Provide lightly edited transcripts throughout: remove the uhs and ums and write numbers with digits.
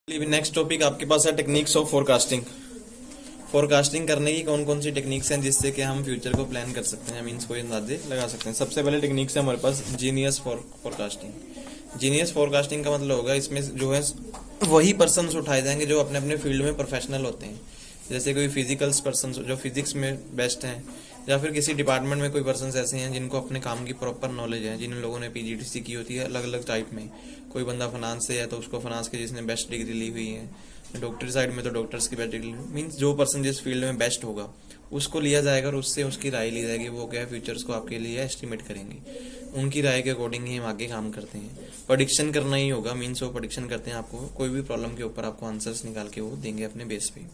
Next topic आपके पास है techniques of forecasting. Forecasting करने की कौन कौन सी टेक्निक्स हैं जिससे कि हम फ्यूचर को प्लान कर सकते हैं, मीन्स कोई अंदाजे लगा सकते हैं। सबसे पहले टेक्निक्स है हमारे पास जीनियस फोरकास्टिंग। जीनियस फोरकास्टिंग का मतलब होगा इसमें जो है वही पर्सन उठाए जाएंगे जो अपने अपने फील्ड में प्रोफेशनल होते हैं। जैसे कोई फिजिकल्स पर्सन जो फिजिक्स में बेस्ट हैं, या फिर किसी डिपार्टमेंट में कोई पर्सन ऐसे हैं जिनको अपने काम की प्रॉपर नॉलेज है, जिन लोगों ने पीजीडीसी की होती है अलग अलग टाइप में। कोई बंदा फाइनेंस से है तो उसको फाइनेंस की जिसने बेस्ट डिग्री ली हुई है, डॉक्टर साइड में तो डॉक्टर्स की बेस्ट डिग्री मीन्स जो पर्सन जिस फील्ड में बेस्ट होगा उसको लिया जाएगा और उससे उसकी राय ली जाएगी। वो क्या है फ्यूचर्स को आपके लिए एस्टिमेट करेंगे, उनकी राय के अकॉर्डिंग ही हम आगे काम करते हैं। प्रेडिक्शन करना ही होगा, मीन्स वो प्रेडिक्शन करते हैं, आपको कोई भी प्रॉब्लम के ऊपर आपको आंसर्स निकाल के वो देंगे अपने बेस पे।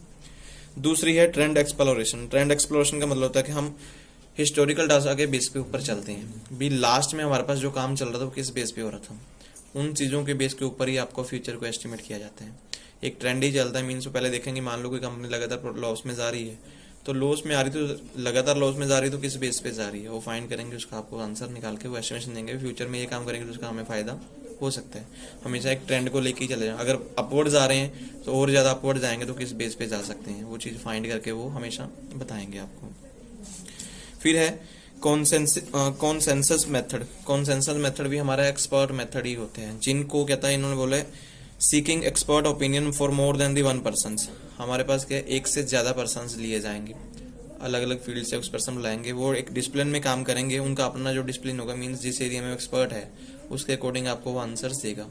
दूसरी है ट्रेंड एक्सप्लोरेशन। ट्रेंड एक्सप्लोरेशन का मतलब होता है कि हम हिस्टोरिकल डाटा के बेस पे ऊपर चलते हैं। भी लास्ट में हमारे पास जो काम चल रहा था वो किस बेस पे हो रहा था, उन चीज़ों के बेस के ऊपर ही आपको फ्यूचर को एस्टिमेट किया जाता है। एक ट्रेंड ही चलता है, मीन्स पहले देखेंगे मान लो कोई कंपनी लगातार लॉस में जा रही है, तो लॉस में आ रही तो लगातार लॉस में जा रही तो किस बेस पे जा रही है वो फाइंड करेंगे, उसका आपको आंसर निकाल के वो एस्टिमेशन देंगे। फ्यूचर में ये काम करेंगे तो उसका हमें फायदा हो सकता है। हमेशा एक ट्रेंड को लेके ही चले जाए, अगर अपवर्ड जा रहे हैं तो और ज़्यादा अपवर्ड जाएंगे तो किस बेस पे जा सकते हैं, वो चीज़ फाइंड करके वो हमेशा बताएंगे आपको। फिर है कॉन्सेंसस मेथड। कॉन्सेंसस मेथड भी हमारा एक्सपर्ट मेथड ही होते हैं, जिनको कहता है इन्होंने बोले seeking expert opinion for more than the one person. हमारे पास क्या एक से ज़्यादा पर्सन लिए जाएंगे, अलग अलग फील्ड से उस पर्सन लाएंगे, वो एक डिसिप्लिन में काम करेंगे, उनका अपना जो डिसिप्लिन होगा, मीन्स जिस एरिया में एक्सपर्ट है उसके अकॉर्डिंग आपको वो आंसर्स देगा।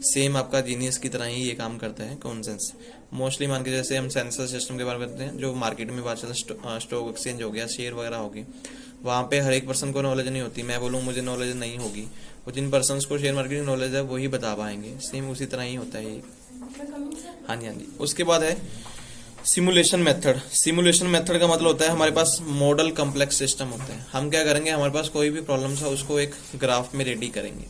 सेम आपका जीनियस की तरह ही ये काम करता है कॉन्सेंस। मोस्टली मान के जैसे हम सेंसर सिस्टम के बारे में बताते हैं, जो मार्केट में बात चलता है स्टॉक एक्सचेंज हो गया, शेयर वगैरह होगी, वहाँ पे हर एक पर्सन को नॉलेज नहीं होती। मैं बोलूँ मुझे नॉलेज नहीं होगी, वो जिन पर्सन को शेयर मार्केट की नॉलेज है वही बता पाएंगे। सेम उसी तरह ही होता है ये। हाँ जी हाँ जी। उसके बाद है सिमुलेशन मेथड। सिमुलेशन मेथड का मतलब होता है हमारे पास मॉडल कम्प्लेक्स सिस्टम होता है। हम क्या करेंगे, हमारे पास कोई भी प्रॉब्लम है उसको एक ग्राफ में रेडी करेंगे।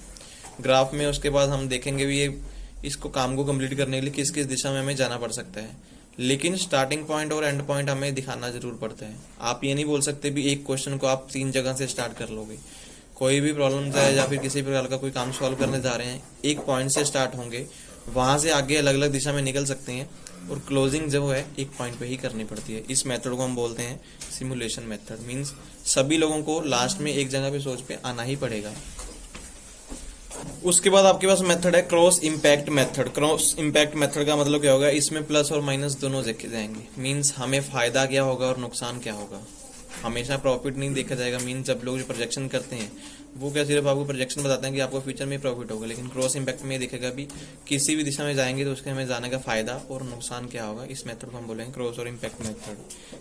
ग्राफ में उसके बाद हम देखेंगे भी ये इसको काम को कंप्लीट करने के लिए किस किस दिशा में हमें जाना पड़ सकता है, लेकिन स्टार्टिंग पॉइंट और एंड पॉइंट हमें दिखाना जरूर पड़ता है। आप ये नहीं बोल सकते भी एक क्वेश्चन को आप 3 जगह से स्टार्ट कर लोगे। कोई भी प्रॉब्लम है या फिर किसी प्रकार का कोई काम सॉल्व करने जा रहे हैं, एक पॉइंट से स्टार्ट होंगे, वहां से आगे अलग अलग दिशा में निकल सकते हैं, और क्लोजिंग जो है एक पॉइंट पे ही करनी पड़ती है। इस मेथड को हम बोलते हैं सिमुलेशन मेथड। मींस सभी लोगों को लास्ट में एक जगह पे सोच पे आना ही पड़ेगा। उसके बाद आपके पास मेथड है cross impact method. Cross impact method का मतलब क्या होगा, इसमें प्लस और माइनस दोनों देखे जाएंगे। मींस हमें फायदा क्या होगा और नुकसान क्या होगा। हमेशा प्रॉफिट नहीं देखा जाएगा। मीन्स जब लोग प्रोजेक्शन करते हैं वो क्या सिर्फ आपको प्रोजेक्शन बताते हैं कि आपको फ्यूचर में प्रॉफिट होगा, लेकिन क्रॉस इम्पैक्ट में ये देखेगा भी किसी भी दिशा में जाएंगे तो उसके हमें जाने का फायदा और नुकसान क्या होगा। इस मेथड को हम बोलेंगे क्रॉस और इम्पैक्ट मेथड।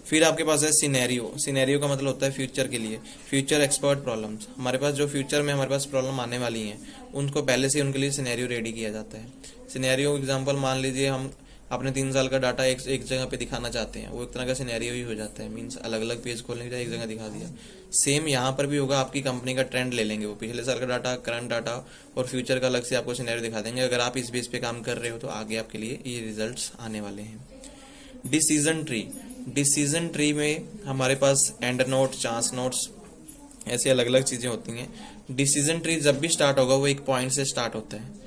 फिर आपके पास है सिनेरियो। सिनेरियो का मतलब होता है फ्यूचर के लिए, फ्यूचर एक्सपर्ट प्रॉब्लम्स। हमारे पास जो फ्यूचर में हमारे पास प्रॉब्लम आने वाली है उनको पहले से उनके लिए सिनेरियो रेडी किया जाता है। सिनेरियो एग्जाम्पल मान लीजिए हम अपने 3 साल का डाटा एक जगह पे दिखाना चाहते हैं, वो एक तरह का सिनेरियो ही हो जाता है। मींस अलग अलग पेज खोलने के लिए एक जगह दिखा दिया। सेम यहाँ पर भी होगा, आपकी कंपनी का ट्रेंड ले लेंगे, वो पिछले साल का डाटा, करंट डाटा और फ्यूचर का अलग से आपको सिनेरियो दिखा देंगे। अगर आप इस बेस पे काम कर रहे हो तो आगे आपके लिए ये रिजल्ट्स आने वाले हैं। Decision tree. डिसीजन ट्री में हमारे पास एंड नोट, चांस नोट्स, ऐसी अलग अलग चीजें होती हैं। डिसीजन ट्री जब भी स्टार्ट होगा वो एक पॉइंट से स्टार्ट होता है।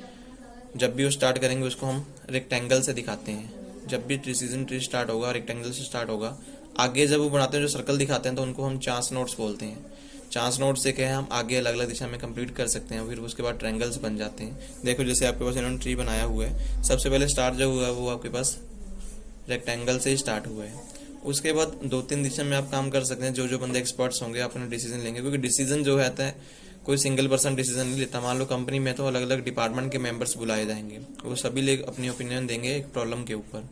जब भी वो स्टार्ट करेंगे उसको हम रेक्टेंगल से दिखाते हैं। जब भी डिसीजन ट्री स्टार्ट होगा रेक्टेंगल से स्टार्ट होगा। आगे जब वो बनाते हैं जो सर्कल दिखाते हैं तो उनको हम चांस नोट्स बोलते हैं। चांस नोट से क्या है हम आगे अलग अलग दिशा में कंप्लीट कर सकते हैं। फिर उसके बाद ट्रायंगल्स बन जाते हैं। देखो जैसे आपके पास इन्होंने ट्री बनाया हुआ है, सबसे पहले स्टार्ट जो हुआ है वो आपके पास रेक्टेंगल से ही स्टार्ट हुआ है। उसके बाद 2-3 दिशा में आप काम कर सकते हैं। जो जो बंदे एक्सपर्ट्स होंगे अपने डिसीजन लेंगे, क्योंकि डिसीजन जो रहता है कोई सिंगल पर्सन डिसीजन नहीं लेता। मान लो कंपनी में तो अलग अलग डिपार्टमेंट के मेंबर्स बुलाए जाएंगे, वो सभी लोग अपनी ओपिनियन देंगे एक प्रॉब्लम के ऊपर।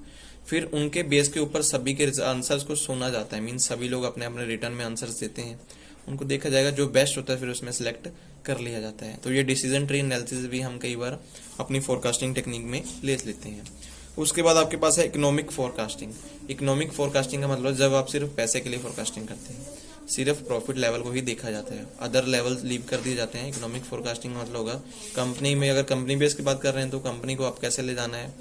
फिर उनके बेस के ऊपर सभी के आंसर्स को सुना जाता है। मीन्स सभी लोग अपने अपने रिटर्न में आंसर्स देते हैं, उनको देखा जाएगा जो बेस्ट होता है फिर उसमें सेलेक्ट कर लिया जाता है। तो ये डिसीजन ट्री एनालिसिस भी हम कई बार अपनी फोरकास्टिंग टेक्निक में ले लेते हैं। उसके बाद आपके पास है इकोनॉमिक फोरकास्टिंग। इकोनॉमिक फोरकास्टिंग का मतलब जब आप सिर्फ पैसे के लिए फोरकास्टिंग करते हैं, सिर्फ प्रॉफिट लेवल को ही देखा जाता है, अदर लेवल लीव कर दिए जाते हैं। इकोनॉमिक फोरकास्टिंग मतलब होगा कंपनी में, अगर कंपनी बेस की बात कर रहे हैं तो कंपनी को आप कैसे ले जाना है।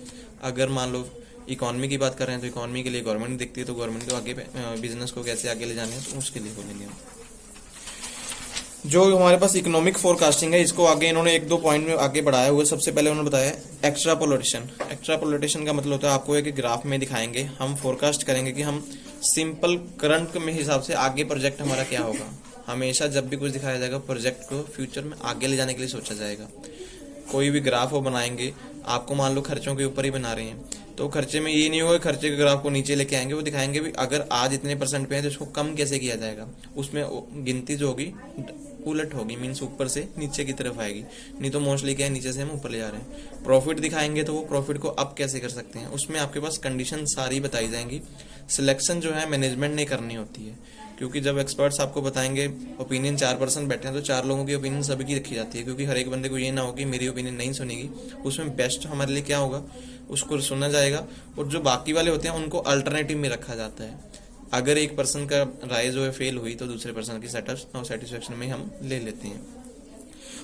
अगर मान लो इकोनॉमी की बात कर रहे हैं तो इकोनॉमी के लिए गवर्नमेंट देखती है, तो गवर्नमेंट को आगे बिजनेस को कैसे आगे ले जाना है तो उसके लिए बोलेंगे हम। जो हमारे पास इकोनॉमिक फोरकास्टिंग है, इसको आगे इन्होंने एक दो पॉइंट में आगे बढ़ाया हुआ है। सबसे पहले उन्होंने बताया एक्स्ट्रापोलेशन। एक्स्ट्रापोलेशन का मतलब होता है आपको एक ग्राफ में दिखाएंगे, हम फोरकास्ट करेंगे कि हम सिंपल करंट में हिसाब से आगे प्रोजेक्ट हमारा क्या होगा। हमेशा जब भी कुछ दिखाया जाएगा प्रोजेक्ट को फ्यूचर में आगे ले जाने के लिए सोचा जाएगा। कोई भी ग्राफ वो बनाएंगे, आपको मान लो खर्चों के ऊपर ही बना रहे हैं, तो खर्चे में ये नहीं होगा खर्चे के ग्राफ को नीचे लेके आएंगे, वो दिखाएंगे भी अगर आज इतने परसेंट पे है तो इसको कम कैसे किया जाएगा। उसमें गिनती जो होगी उलट होगी, मीन्स ऊपर से नीचे की तरफ आएगी। नहीं तो मोस्टली क्या है, नीचे से हम ऊपर ले जा रहे हैं। प्रॉफिट दिखाएंगे तो वो प्रॉफिट को अप कैसे कर सकते हैं, उसमें आपके पास कंडीशन सारी बताई जाएंगी। सिलेक्शन जो है मैनेजमेंट ने करनी होती है, क्योंकि जब एक्सपर्ट्स आपको बताएंगे ओपिनियन 4% बैठे हैं तो 4 लोगों की ओपिनियन सभी की रखी जाती है, क्योंकि हर एक बंदे को ये ना हो कि मेरी ओपिनियन नहीं सुनेगी। उसमें बेस्ट हमारे लिए क्या होगा उसको सुना जाएगा, और जो बाकी वाले होते हैं उनको अल्टरनेटिव में रखा जाता है। अगर एक पर्सन का राय जो है फेल हुई तो दूसरे पर्सन की सेटिस्फेक्शन में हम ले लेते हैं।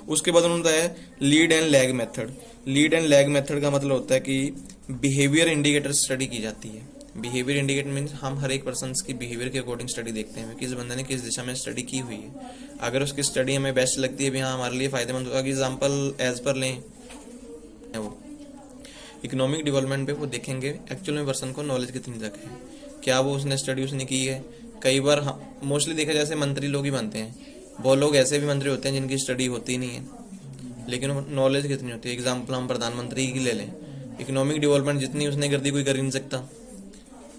उसके बाद उन्होंने बताया lead and lag method. Lead and lag method का मतलब होता है कि बिहेवियर इंडिकेटर स्टडी की जाती है। बिहेवियर इंडिकेटर मीन्स हम हर एक पर्सन की बिहेवियर के अकॉर्डिंग स्टडी देखते हैं, किस बंदे ने किस दिशा में स्टडी की हुई है। अगर उसकी स्टडी हमें बेस्ट लगती है भी हाँ हमारे लिए फायदेमंद होगा, एग्जाम्पल एज पर लें वो इकोनॉमिक डेवलपमेंट पे वो देखेंगे एक्चुअल में पर्सन को नॉलेज कितनी तक है, क्या वो उसने स्टडी उसने की है। कई बार मोस्टली देखा जैसे मंत्री लोग ही बनते हैं, बहुत लोग ऐसे भी मंत्री होते हैं जिनकी स्टडी होती नहीं है लेकिन नॉलेज कितनी होती है। एग्जाम्पल हम प्रधानमंत्री की ले लें, इकोनॉमिक डेवलपमेंट जितनी उसने कर दी कोई कर ही नहीं सकता।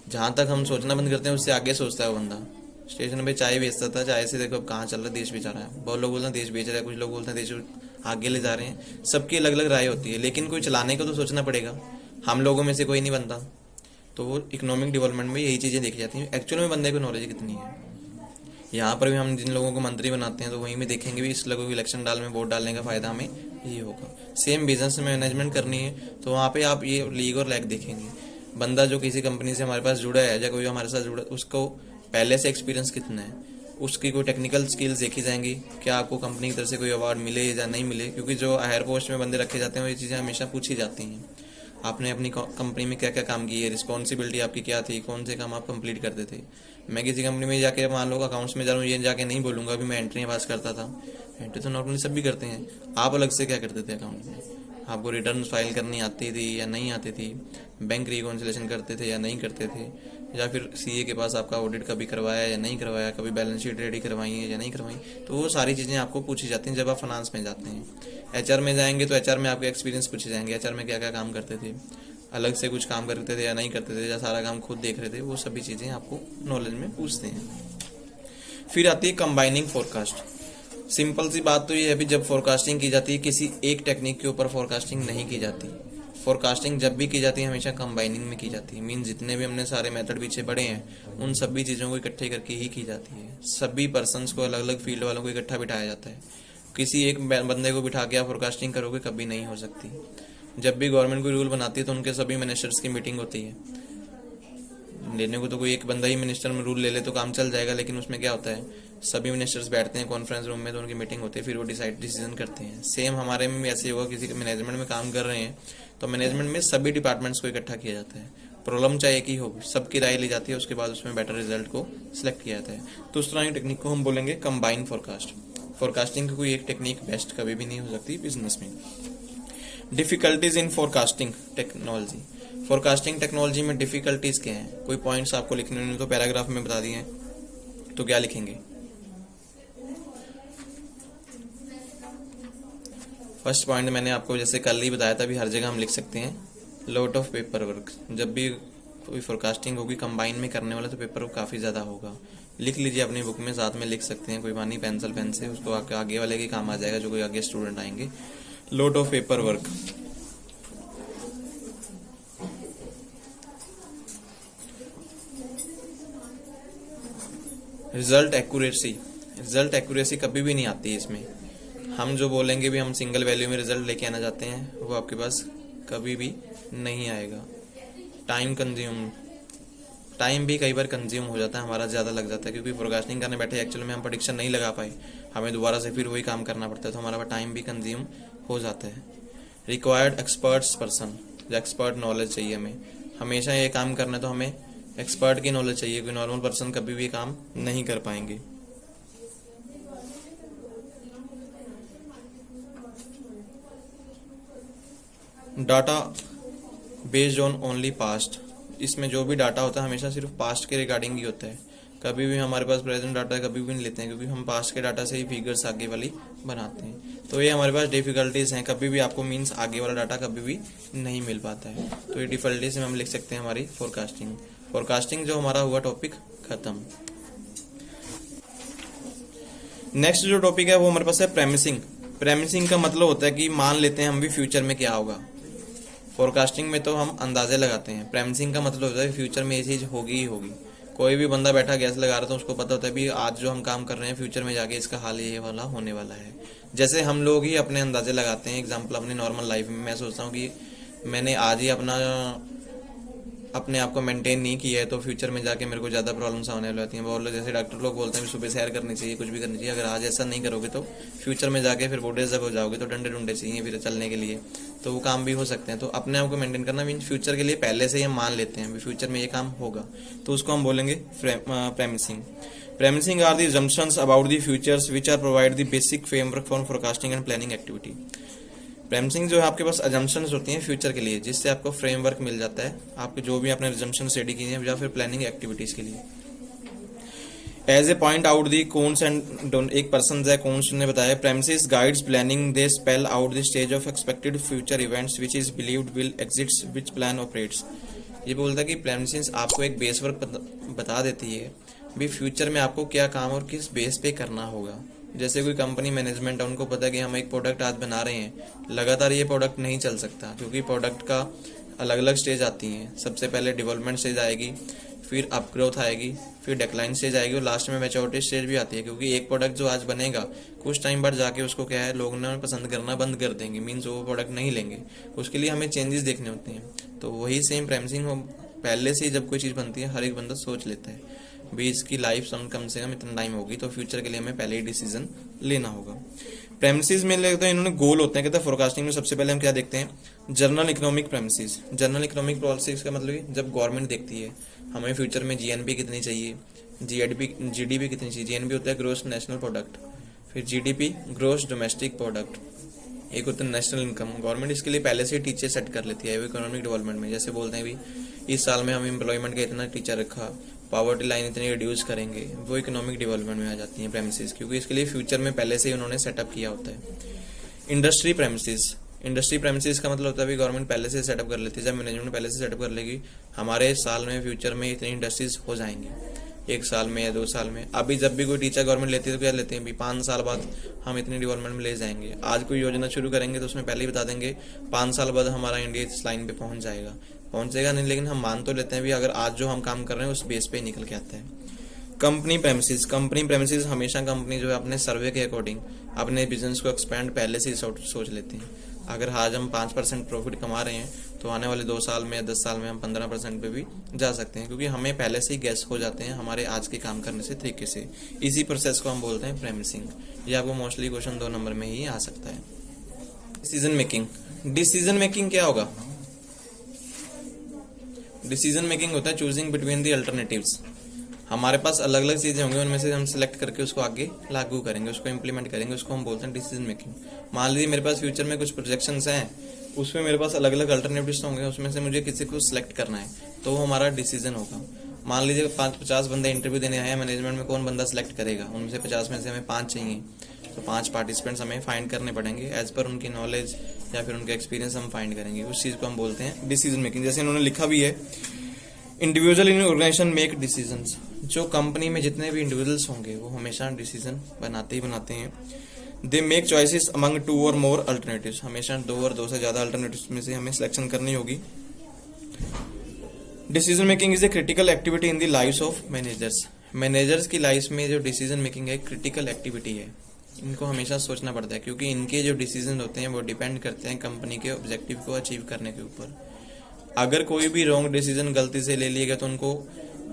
जहां तक हम सोचना बंद करते हैं उससे आगे सोचता है वो बंदा। स्टेशन पे चाय बेचता था, चाय से देखो अब कहाँ चल रहा है, देश बेचा रहा है। बहुत लोग बोलते हैं देश बेच रहा है, कुछ लोग बोलते हैं देश आगे ले जा रहे हैं। सबकी अलग अलग राय होती है, लेकिन कोई चलाने को तो सोचना पड़ेगा। हम लोगों में से कोई नहीं बनता, तो वो इकोनॉमिक डेवलपमेंट में यही चीजें देखी जाती हैं, एक्चुअल में बंदे को नॉलेज कितनी है। यहाँ पर भी हम जिन लोगों को मंत्री बनाते हैं तो वहीं में देखेंगे भी इस लोगों को इलेक्शन डाल में वोट डालने का फायदा हमें ये होगा। सेम बिजनेस मैनेजमेंट करनी है तो वहाँ पे आप ये लीग और लैग देखेंगे। बंदा जो किसी कंपनी से हमारे पास जुड़ा है या कोई हमारे साथ जुड़ा, उसको पहले से एक्सपीरियंस कितना है, उसकी कोई टेक्निकल स्किल्स देखी जाएंगी, क्या आपको कंपनी की तरफ से कोई अवार्ड मिले या नहीं मिले। क्योंकि जो हायर पोस्ट में बंदे रखे जाते हैं वो ये चीज़ें हमेशा पूछी जाती हैं। आपने अपनी कंपनी में क्या क्या काम किए, रिस्पॉन्सिबिलिटी आपकी क्या थी, कौन से काम आप कंप्लीट करते थे। मैं किसी कंपनी में जाके मान लो अकाउंट्स में जा रहा हूँ, ये जाके नहीं बोलूंगा अभी मैं एंट्री पास करता था। एंट्री तो नॉर्मली सभी करते हैं, आप अलग से क्या करते थे अकाउंट में, आपको रिटर्न फाइल करनी आती थी या नहीं आती थी, बैंक रिकॉन्सिलेशन करते थे या नहीं करते थे, या फिर सीए के पास आपका ऑडिट कभी करवाया या नहीं करवाया, कभी बैलेंस शीट रेडी करवाई है या नहीं करवाई। तो वो सारी चीज़ें आपको पूछी जाती हैं जब आप फाइनेंस में जाते हैं। एचआर में जाएंगे तो एचआर में आपके एक्सपीरियंस पूछे जाएंगे, एचआर में क्या क्या काम करते थे, अलग से कुछ काम करते थे या नहीं करते थे, या सारा काम खुद देख रहे थे, वो सभी चीज़ें आपको नॉलेज में पूछते हैं। फिर आती है कंबाइनिंग फोरकास्ट। सिंपल सी बात तो ये है भी जब फोरकास्टिंग की जाती है किसी एक टेक्निक के ऊपर फोरकास्टिंग नहीं की जाती। फोरकास्टिंग जब भी की जाती है हमेशा कंबाइनिंग में की जाती है। मीन जितने भी हमने सारे मेथड पीछे पढ़े हैं उन सभी चीज़ों को इकट्ठे करके ही की जाती है। सभी पर्सन्स को अलग अलग फील्ड वालों को इकट्ठा बिठाया जाता है। किसी एक बंदे को बिठा के आप फोरकास्टिंग करोगे कभी नहीं हो सकती। जब भी गवर्नमेंट कोई रूल बनाती है तो उनके सभी मिनिस्टर्स की मीटिंग होती है। लेने को तो कोई एक बंदा ही मिनिस्टर में रूल ले ले तो काम चल जाएगा, लेकिन उसमें क्या होता है सभी मिनिस्टर्स बैठते हैं कॉन्फ्रेंस रूम में, तो उनकी मीटिंग होती है, फिर वो डिसीजन करते हैं। सेम हमारे में भी ऐसे होगा, किसी मैनेजमेंट में काम कर रहे हैं तो मैनेजमेंट में सभी डिपार्टमेंट्स को इकट्ठा किया जाता है। प्रॉब्लम चाहे एक ही हो, सबकी राय ली जाती है, उसके बाद उसमें बेटर रिजल्ट को सिलेक्ट किया जाता है। तो उस तरह की टेक्निक को हम बोलेंगे कंबाइन फोरकास्ट। फोरकास्टिंग की कोई एक टेक्निक बेस्ट कभी भी नहीं हो सकती बिजनेस में। Difficulties in forecasting technology. Forecasting technology में डिफिकल्टीज क्या हैं, कोई पॉइंट्स आपको लिखने होंगे तो पैराग्राफ में बता दिए हैं, तो क्या लिखेंगे। फर्स्ट पॉइंट मैंने आपको जैसे कल ही बताया था, भी हर जगह हम लिख सकते हैं लॉट ऑफ पेपर वर्क। जब भी कोई फोरकास्टिंग होगी कंबाइन में करने वाला तो पेपर वर्क काफ़ी ज़्यादा होगा। लिख लीजिए अपनी बुक में, साथ में लिख सकते हैं, कोई बात नहीं, पेंसिल पेन से, उसको आगे वाले के काम आ जाएगा जो कोई आगे स्टूडेंट आएंगे। Lot of paper work. Result accuracy. Result accuracy कभी भी नहीं आती है इसमें। हम जो बोलेंगे भी हम सिंगल वैल्यू में रिजल्ट लेके आना चाहते हैं वो आपके पास कभी भी नहीं आएगा। टाइम भी कई बार कंज्यूम हो जाता है, हमारा ज़्यादा लग जाता है, क्योंकि फोरकास्टिंग करने बैठे एक्चुअल में हम प्रेडिक्शन नहीं लगा पाए, हमें दोबारा से फिर वही काम करना पड़ता है, तो हमारा टाइम भी कंज्यूम हो जाता है। रिक्वायर्ड एक्सपर्ट्स पर्सन, जो एक्सपर्ट नॉलेज चाहिए हमें, हमेशा ये काम करना है तो हमें एक्सपर्ट की नॉलेज चाहिए, कोई नॉर्मल पर्सन कभी भी काम नहीं कर पाएंगे। Data based on only past, इसमें जो भी डाटा होता है हमेशा सिर्फ पास्ट के रिगार्डिंग ही होता है। कभी भी हमारे पास प्रेजेंट डाटा कभी भी नहीं लेते हैं, क्योंकि हम पास्ट के डाटा से ही फिगर्स आगे वाली बनाते हैं। तो ये हमारे पास डिफिकल्टीज हैं, कभी भी आपको मीन्स आगे वाला डाटा कभी भी नहीं मिल पाता है। तो ये डिफिकल्टीज में हम लिख सकते हैं हमारी फोरकास्टिंग। फोरकास्टिंग जो हमारा हुआ टॉपिक खत्म। नेक्स्ट जो टॉपिक है वो हमारे पास है प्रेमिसिंग। प्रेमिसिंग का मतलब होता है कि मान लेते हैं हम भी फ्यूचर में क्या होगा। फोरकास्टिंग में तो हम अंदाजे लगाते हैं, प्रेमिसिंग का मतलब होता है फ्यूचर में ये चीज होगी ही होगी। कोई भी बंदा बैठा गैस लगा रहा था, उसको पता होता है भी आज जो हम काम कर रहे हैं फ्यूचर में जाके इसका हाल ये वाला होने वाला है। जैसे हम लोग ही अपने अंदाजे लगाते हैं। एग्जाम्पल अपनी नॉर्मल लाइफ में मैं सोचता हूँ कि मैंने आज ही अपने आप को मेंटेन नहीं किया है तो फ्यूचर में जाके मेरे को ज्यादा प्रॉब्लम्स आने वाली हैं। बोलो जैसे डॉक्टर लोग बोलते हैं सुबह सैर करनी चाहिए, कुछ भी करनी चाहिए। अगर आज ऐसा नहीं करोगे तो फ्यूचर में जाके फिर बूढ़े जब हो जाओगे तो डंडे डुंडे चाहिए फिर चलने के लिए, तो वो काम भी हो सकते हैं। तो अपने आप को मेंटेन करना मीन फ्यूचर के लिए पहले से ही हम मान लेते हैं फ्यूचर में ये काम होगा, तो उसको हम बोलेंगे premising. Premising are the assumptions about the futures which are provide the basic framework for forecasting and planning activity। प्रेमिसिंग जो है आपके पास अजम्पशंस होती हैं फ्यूचर के लिए, जिससे आपको फ्रेमवर्क मिल जाता है आपके जो भी आपने अजम्पशंस रेडी किए हैं या फिर प्लानिंग एक्टिविटीज के लिए। As a point out the Koontz and एक पर्सन है कोन्स ने बताया premises guides planning they spell out the stage of expected future events which is believed will exist which plan operates. ये बोलता है कि प्रेमिसिस आपको एक बेस वर्क बता देती है भी फ्यूचर में आपको क्या काम और किस बेस पे करना होगा। जैसे कोई कंपनी मैनेजमेंट है, उनको पता है कि हम एक प्रोडक्ट आज बना रहे हैं, लगातार ये प्रोडक्ट नहीं चल सकता क्योंकि प्रोडक्ट का अलग अलग स्टेज आती हैं। सबसे पहले डेवलपमेंट स्टेज आएगी, फिर अप ग्रोथ आएगी, फिर डिक्लाइन स्टेज आएगी और लास्ट में मैच्योरिटी स्टेज भी आती है। क्योंकि एक प्रोडक्ट जो आज बनेगा कुछ टाइम बाद जाके उसको क्या है लोग ना पसंद करना बंद कर देंगे, मीन्स वो प्रोडक्ट नहीं लेंगे। उसके लिए हमें चेंजेस देखने होते हैं। तो वही सेम प्रेमिसिंग हो, पहले से ही जब कोई चीज़ बनती है हर एक बंदा सोच लेता है भी इसकी लाइफ कम से कम इतना टाइम होगी, तो फ्यूचर के लिए हमें पहले ही डिसीजन लेना होगा। प्रेमिसिस में लगता है इन्होंने गोल होते हैं। कहते हैं फोरकास्टिंग में सबसे पहले हम क्या देखते हैं, general economic premises. General economic policies का मतलब जब गवर्नमेंट देखती है हमें फ्यूचर में जीएनपी कितनी चाहिए, जीडीपी कितनी चाहिए। जीएनपी होता है ग्रोस नेशनल प्रोडक्ट, फिर जीडीपी ग्रोस डोमेस्टिक प्रोडक्ट, एक होता है नेशनल इनकम। गवर्नमेंट इसके लिए पहले से टीचर सेट कर लेती है इकोनॉमिक डेवलपमेंट में। जैसे बोलते हैं भी इस साल में हम एम्प्लॉयमेंट का इतना टीचर रखा, पॉवर्टी लाइन इतनी रिड्यूस करेंगे, वो इकोनॉमिक डेवलपमेंट में आ जाती है प्रेमिसिस, क्योंकि इसके लिए फ्यूचर में पहले से ही उन्होंने सेटअप किया होता है। Industry premises. इंडस्ट्री प्रेमिसिस का मतलब होता है गवर्नमेंट पहले से सेटअप कर लेती है, जब मैनेजमेंट पहले से सेटअप कर लेगी हमारे साल में फ्यूचर में इतनी इंडस्ट्रीज हो जाएंगी, 1 साल में या 2 साल में। अभी जब भी कोई टीचर गवर्नमेंट लेती है तो क्या लेते हैं भी 5 साल बाद हम इतनी डेवलपमेंट में ले जाएंगे। आज कोई योजना शुरू करेंगे तो उसमें पहले ही बता देंगे 5 साल बाद हमारा इंडिया इस लाइन पे पहुंचेगा नहीं, लेकिन हम मान तो लेते हैं भी अगर आज जो हम काम कर रहे हैं उस बेस पे निकल के आता है। Company premises. कंपनी प्रेमिसिस हमेशा कंपनी जो है अपने सर्वे के अकॉर्डिंग अपने बिजनेस को एक्सपेंड पहले से ही सोच लेते हैं। अगर आज हम 5% प्रॉफिट कमा रहे हैं तो आने वाले 2 साल में या 10 साल में हम 15% पे भी जा सकते हैं, क्योंकि हमें पहले से ही गैस हो जाते हैं हमारे आज के काम करने से तरीके से। इसी प्रोसेस को हम बोलते हैं प्रेमिसिंग। ये आपको मोस्टली क्वेश्चन 2 नंबर में ही आ सकता है। Decision making. डिसीजन मेकिंग क्या होगा? डिसीजन मेकिंग होता है चूजिंग बिटवीन दी अल्टरनेटिव्स। हमारे पास अलग अलग चीजें होंगी, उनमें से हम सिलेक्ट करके उसको आगे लागू करेंगे, उसको इम्प्लीमेंट करेंगे, उसको हम बोलते हैं डिसीजन मेकिंग। मान लीजिए मेरे पास फ्यूचर में कुछ प्रोजेक्शंस हैं, उसमें मेरे पास अलग अलग अल्टरनेटिव्स होंगे, उसमें से मुझे किसी को सिलेक्ट करना है तो वो हमारा डिसीजन होगा। मान लीजिए 50 बंदे इंटरव्यू देने आए हैं, मैनेजमेंट में कौन बंदा सिलेक्ट करेगा, उनमें से 50 में से हमें 5 चाहिए, तो 5 पार्टिसिपेंट्स हमें फाइंड करने पड़ेंगे। एज पर उनकी नॉलेज या फिर उनका एक्सपीरियंस हम फाइंड करेंगे, उस चीज को हम बोलते हैं डिसीजन मेकिंग। जैसे इन्होंने लिखा भी है, individual in organization make decisions. जो कंपनी में जितने भी इंडिविजुअल्स होंगे वो हमेशा डिसीजन बनाते हैं। दे मेक चॉइसेस अमंग 2 और मोर अल्टरनेटिव्स। हमेशा 2 और 2 से ज्यादा अल्टरनेटिव्स में से हमें सिलेक्शन करनी होगी। Decision making is a critical activity in the lives of managers. Managers की लाइफ में जो डिसीजन मेकिंग है क्रिटिकल एक्टिविटी है, इनको हमेशा सोचना पड़ता है, क्योंकि इनके जो डिसीजन होते हैं वो डिपेंड करते हैं कंपनी के ऑब्जेक्टिव को अचीव करने के ऊपर। अगर कोई भी रॉन्ग डिसीजन गलती से ले लिएगा तो उनको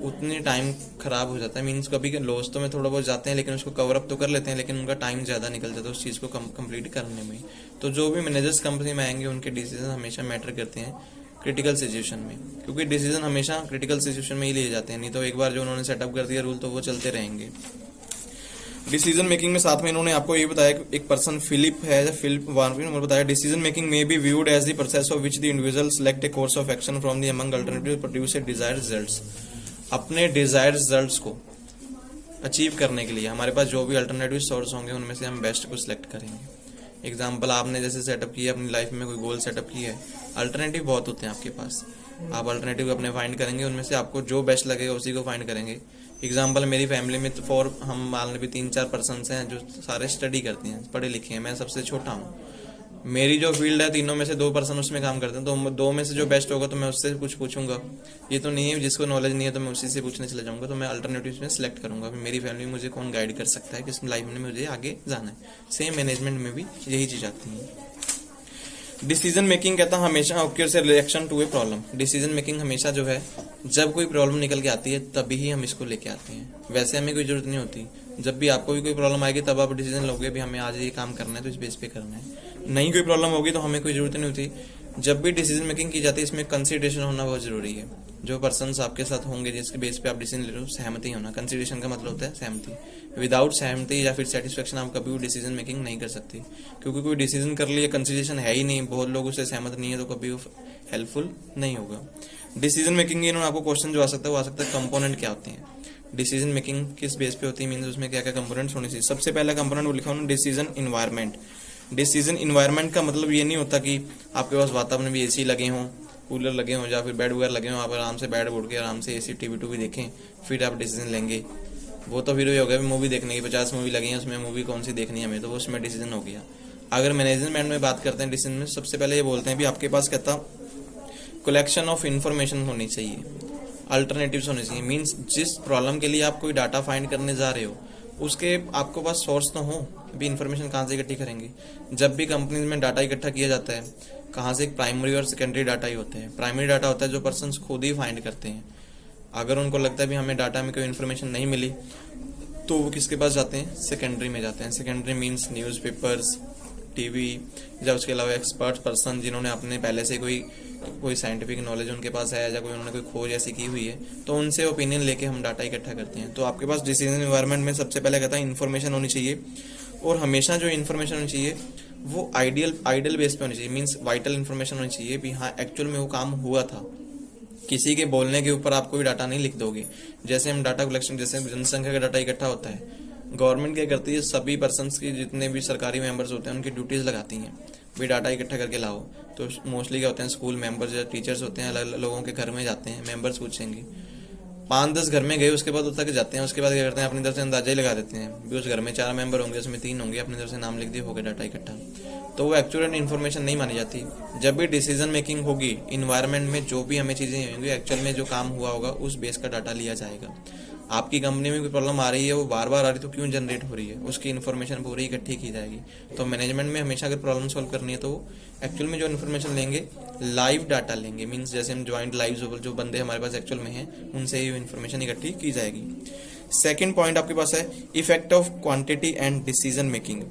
उतनी टाइम खराब हो जाता है। मीन्स कभी लॉस तो में थोड़ा बहुत जाते हैं, लेकिन उसको कवर अप तो कर लेते हैं, लेकिन उनका टाइम ज्यादा निकल जाता है उस चीज को कंप्लीट करने में। तो जो भी मैनेजर्स कंपनी में आएंगे उनके डिसीजन हमेशा मैटर करते हैं क्रिटिकल सिचुएशन में, क्योंकि डिसीजन हमेशा क्रिटिकल सिचुएशन में ही लिए जाते हैं, नहीं तो एक बार जो उन्होंने सेटअप कर दिया रूल तो वो चलते रहेंगे। डिसीजन मेकिंग में साथ में इन्होंने आपको ये बताया कि एक पर्सन फिलिप है, फिलिप वार्विन, उन्होंने बताया डिसीजन मेकिंग में be viewed as the process of which the individual select a course of action from the among alternative produce a desired results. अपने डिजायर्ड रिजल्ट्स को अचीव करने के लिए हमारे पास जो भी अल्टरनेटिव सोर्स होंगे उनमें से हम बेस्ट को सिलेक्ट करेंगे। एग्जाम्पल, आपने जैसे सेटअप किया अपनी लाइफ में, कोई गोल सेटअप किया है, अल्टरनेटिव बहुत होते हैं आपके पास, आप अल्टरनेटिव अपने फाइंड करेंगे, उनमें से आपको जो बेस्ट लगेगा उसी को फाइंड करेंगे। एग्जाम्पल, मेरी फैमिली में तो हम मान ली 3-4 पर्सन हैं जो सारे स्टडी करते हैं, पढ़े लिखे हैं, मैं सबसे छोटा हूँ। मेरी जो फील्ड है तीनों में से 2 पर्सन उसमें काम करते हैं, तो 2 में से जो बेस्ट होगा तो मैं उससे कुछ पूछूंगा। ये तो नहीं है जिसको नॉलेज नहीं है तो मैं उसी से पूछने चले जाऊंगा, तो मैं अल्टरनेटिव में सिलेक्ट करूंगा मेरी फैमिली में मुझे कौन गाइड कर सकता है, किस लाइफ में मुझे आगे जाना है। सेम मैनेजमेंट में भी यही चीज आती है। डिसीजन मेकिंग कहता है हमेशा ऑक्योर से reaction to a problem. Decision making हमेशा जो है जब कोई प्रॉब्लम निकल के आती है तभी ही हम इसको लेके आते हैं, वैसे हमें कोई जरूरत नहीं होती। जब भी आपको भी कोई प्रॉब्लम आएगी तब आप डिसीजन लोगे भी हमें आज ये काम करना है तो इस बेस पे करना है। नहीं कोई प्रॉब्लम होगी तो हमें कोई जरूरत नहीं होती। जब भी डिसीजन मेकिंग की जाती है इसमें कंसिडरेशन होना बहुत जरूरी है। जो पर्सन्स आपके साथ होंगे जिसके बेस पे आप डिसीजन ले रहे हो, सहमति होना। कंसिडरेशन का मतलब होता है सहमति। विदाउट सहमति या फिर सेटिस्फेक्शन आप कभी भी डिसीजन मेकिंग नहीं कर सकती, क्योंकि कोई डिसीजन कर लिया कंसिडरेशन है ही नहीं, बहुत लोग उससे सहमत नहीं है, तो कभी वो हेल्पफुल नहीं होगा। डिसीजन मेकिंग इन्होंने आपको क्वेश्चन जो आ सकता है वो आ सकता है कंपोनेंट क्या होते हैं, डिसीजन मेकिंग किस बेस पे होती है, मीन्स उसमें क्या क्या कंपोनेंट्स होने चाहिए। सबसे पहला कंपोनेंट वो लिखा उन्होंने डिसीजन इन्वायरमेंट। डिसीजन इन्वायरमेंट का मतलब ये नहीं होता कि आपके पास वातावरण में एसी लगे हों, कूलर लगे हों या फिर बेड वगैरह लगे हों, आप आराम से बेड उठ के आराम से एसी टीवी टूवी देखें फिर आप डिसीजन लेंगे। वो तो फिर हो गया मूवी देखने की, 50 मूवी लगी है उसमें मूवी कौन सी देखनी है हमें, तो वो उसमें डिसीजन हो गया। अगर मैनेजमेंट में बात करते हैं डिसीजन में, सबसे पहले ये बोलते हैं भी आपके पास कहता कलेक्शन ऑफ इन्फॉर्मेशन होनी चाहिए, अल्टरनेटिव्स होने चाहिए। मीन्स जिस प्रॉब्लम के लिए आप कोई डाटा फाइंड करने जा रहे हो उसके आपको पास सोर्स तो हो भी, इन्फॉर्मेशन कहाँ से इकट्ठी करेंगे। जब भी कंपनीज में डाटा इकट्ठा किया जाता है कहाँ से, एक प्राइमरी और सेकेंडरी डाटा ही होते हैं। प्राइमरी डाटा होता है जो पर्सन खुद ही फाइंड करते हैं, अगर उनको लगता है भी हमें डाटा में कोई इन्फॉर्मेशन नहीं मिली तो वो किसके पास जाते हैं, सेकेंडरी में जाते हैं। सेकेंडरी मीन्स न्यूज़पेपर्स, टीवी, या उसके अलावा एक्सपर्ट पर्सन जिन्होंने अपने पहले से कोई साइंटिफिक नॉलेज उनके पास है या कोई उन्होंने कोई खोज ऐसी की हुई है, तो उनसे ओपिनियन लेके हम डाटा इकट्ठा करते हैं। तो आपके पास डिसीजन एनवायरनमेंट में सबसे पहले कहता है इन्फॉर्मेशन होनी चाहिए, और हमेशा जो इन्फॉर्मेशन होनी चाहिए वो आइडियल बेस पे होनी चाहिए। मीन्स वाइटल इन्फॉर्मेशन होनी चाहिए भी हाँ एक्चुअल में वो काम हुआ था। किसी के बोलने के ऊपर आप कोई डाटा नहीं लिख दोगे। जैसे हम डाटा कलेक्शन, जैसे जनसंख्या का डाटा इकट्ठा होता है, गवर्नमेंट क्या करती है, सभी पर्सन्स की जितने भी सरकारी मेंबर्स होते हैं उनकी ड्यूटीज लगाती हैं भी डाटा इकट्ठा करके लाओ। तो मोस्टली क्या होते हैं, स्कूल मेंबर्स या टीचर्स होते हैं, अलग अलग लोगों के घर में जाते हैं, मेंबर्स पूछेंगे, 5-10 घर में गए उसके बाद तक जाते हैं, उसके बाद क्या करते हैं अपनी तरफ से अंदाजा ही लगा देते हैं भी उस घर में 4 मेंबर होंगे उसमें 3 होंगे, अपनी तरफ से नाम लिख दिए, हो गया डाटा इकट्ठा। तो वो एक्चुअल इन्फॉर्मेशन नहीं मानी जाती। जब भी डिसीजन मेकिंग होगी इन्वायरमेंट में, जो भी हमें चीजें होंगी एक्चुअल में जो काम हुआ होगा उस बेस का डाटा लिया जाएगा। आपकी कंपनी में कोई प्रॉब्लम आ रही है, वो बार बार आ रही है, तो क्यों जनरेट हो रही है, उसकी इन्फॉर्मेशन पूरी इकट्ठी की जाएगी। तो मैनेजमेंट में हमेशा अगर प्रॉब्लम सॉल्व करनी है तो एक्चुअल में जो इन्फॉर्मेशन लेंगे लाइव डाटा लेंगे। मीन्स जैसे हम ज्वाइंट लाइव जो बंदे हमारे पास एक्चुअल में हैं उनसे ही इन्फॉर्मेशन इकट्ठी की जाएगी। सेकेंड पॉइंट आपके पास है effect of quantity and decision making.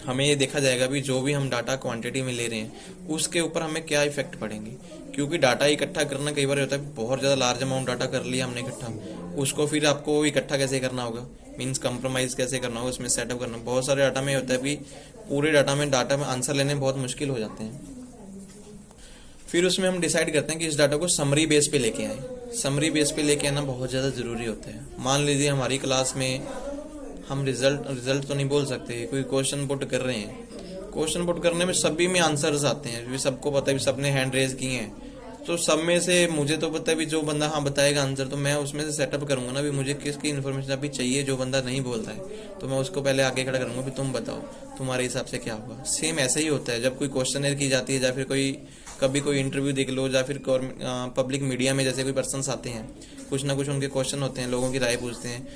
हमें ये देखा जाएगा भी जो भी हम डाटा क्वांटिटी में ले रहे हैं उसके ऊपर हमें क्या इफेक्ट पड़ेंगे, क्योंकि डाटा इकट्ठा करना कई बार होता है बहुत ज्यादा लार्ज अमाउंट डाटा कर लिया हमने इकट्ठा, उसको फिर आपको इकट्ठा कैसे करना होगा, मीन्स कंप्रोमाइज कैसे करना होगा, उसमें सेटअप करना। बहुत सारे डाटा में होता है भी पूरे डाटा में आंसर लेने बहुत मुश्किल हो जाते हैं। फिर उसमें हम डिसाइड करते हैं कि इस डाटा को समरी बेस पे लेके आए। समरी बेस पे लेके आना बहुत ज्यादा जरूरी होता है। मान लीजिए हमारी क्लास में हम रिजल्ट तो नहीं बोल सकते, कोई क्वेश्चन पुट कर रहे हैं, क्वेश्चन पुट करने में सभी में आंसर्स आते हैं, सबको पता है, सबने हैंड रेज किए हैं, तो सब में से मुझे तो पता है भी जो बंदा हाँ बताएगा आंसर, तो मैं उसमें से सेटअप करूंगा ना भी मुझे किसकी इन्फॉर्मेशन अभी चाहिए। जो बंदा नहीं बोलता है तो मैं उसको पहले आगे खड़ा करूंगा भी तुम बताओ तुम्हारे हिसाब से क्या होगा। सेम ऐसा ही होता है जब कोई क्वेश्चन की जाती है या फिर कभी कोई इंटरव्यू देख लो या फिर पब्लिक मीडिया में जैसे कोई पर्सन आते हैं, कुछ ना कुछ उनके क्वेश्चन होते हैं, लोगों की राय पूछते हैं,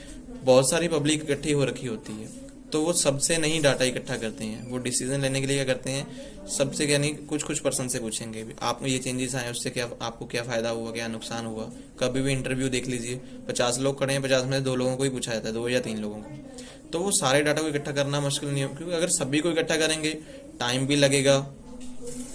बहुत सारी पब्लिक इकट्ठी हो रखी होती है, तो वो सबसे नहीं डाटा इकट्ठा करते हैं। वो डिसीजन लेने के लिए क्या करते हैं, सबसे क्या नहीं कुछ पर्सन से पूछेंगे आप ये चेंजेस आए उससे क्या आपको क्या फायदा हुआ, क्या नुकसान हुआ। कभी भी इंटरव्यू देख लीजिए, 50 लोग खड़े हैं, 50 में 2 लोगों को ही पूछा जाता है, 2 या 3 लोगों को। तो वो सारे डाटा को इकट्ठा करना मुश्किल नहीं हो, क्योंकि अगर सभी को इकट्ठा करेंगे टाइम भी लगेगा,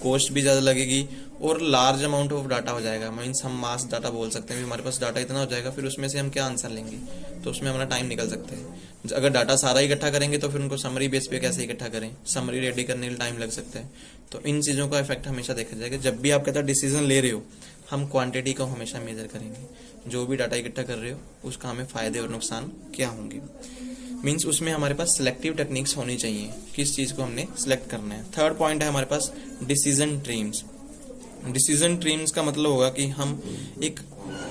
कॉस्ट भी ज्यादा लगेगी, और लार्ज अमाउंट ऑफ डाटा हो जाएगा, मीन्स हम मास डाटा बोल सकते हैं भी, हमारे पास डाटा इतना हो जाएगा, फिर उसमें से हम क्या आंसर लेंगे, तो उसमें हमारा टाइम निकल सकता है। अगर डाटा सारा इकट्ठा करेंगे तो फिर उनको समरी बेस पे कैसे इकट्ठा करें, समरी रेडी करने में टाइम लग सकता है। तो इन चीज़ों का इफेक्ट हमेशा देखा जाएगा। जब भी आप कहते हैं डिसीजन ले रहे हो, हम क्वांटिटी को हमेशा मेजर करेंगे, जो भी डाटा इकट्ठा कर रहे हो उसका हमें फायदे और नुकसान क्या होंगे। मीन्स उसमें हमारे पास सिलेक्टिव टेक्निक्स होनी चाहिए, किस चीज़ को हमने सिलेक्ट करना है। थर्ड पॉइंट है हमारे पास डिसीजन ट्रीम्स। डिसीजन ट्रीम्स का मतलब होगा कि हम एक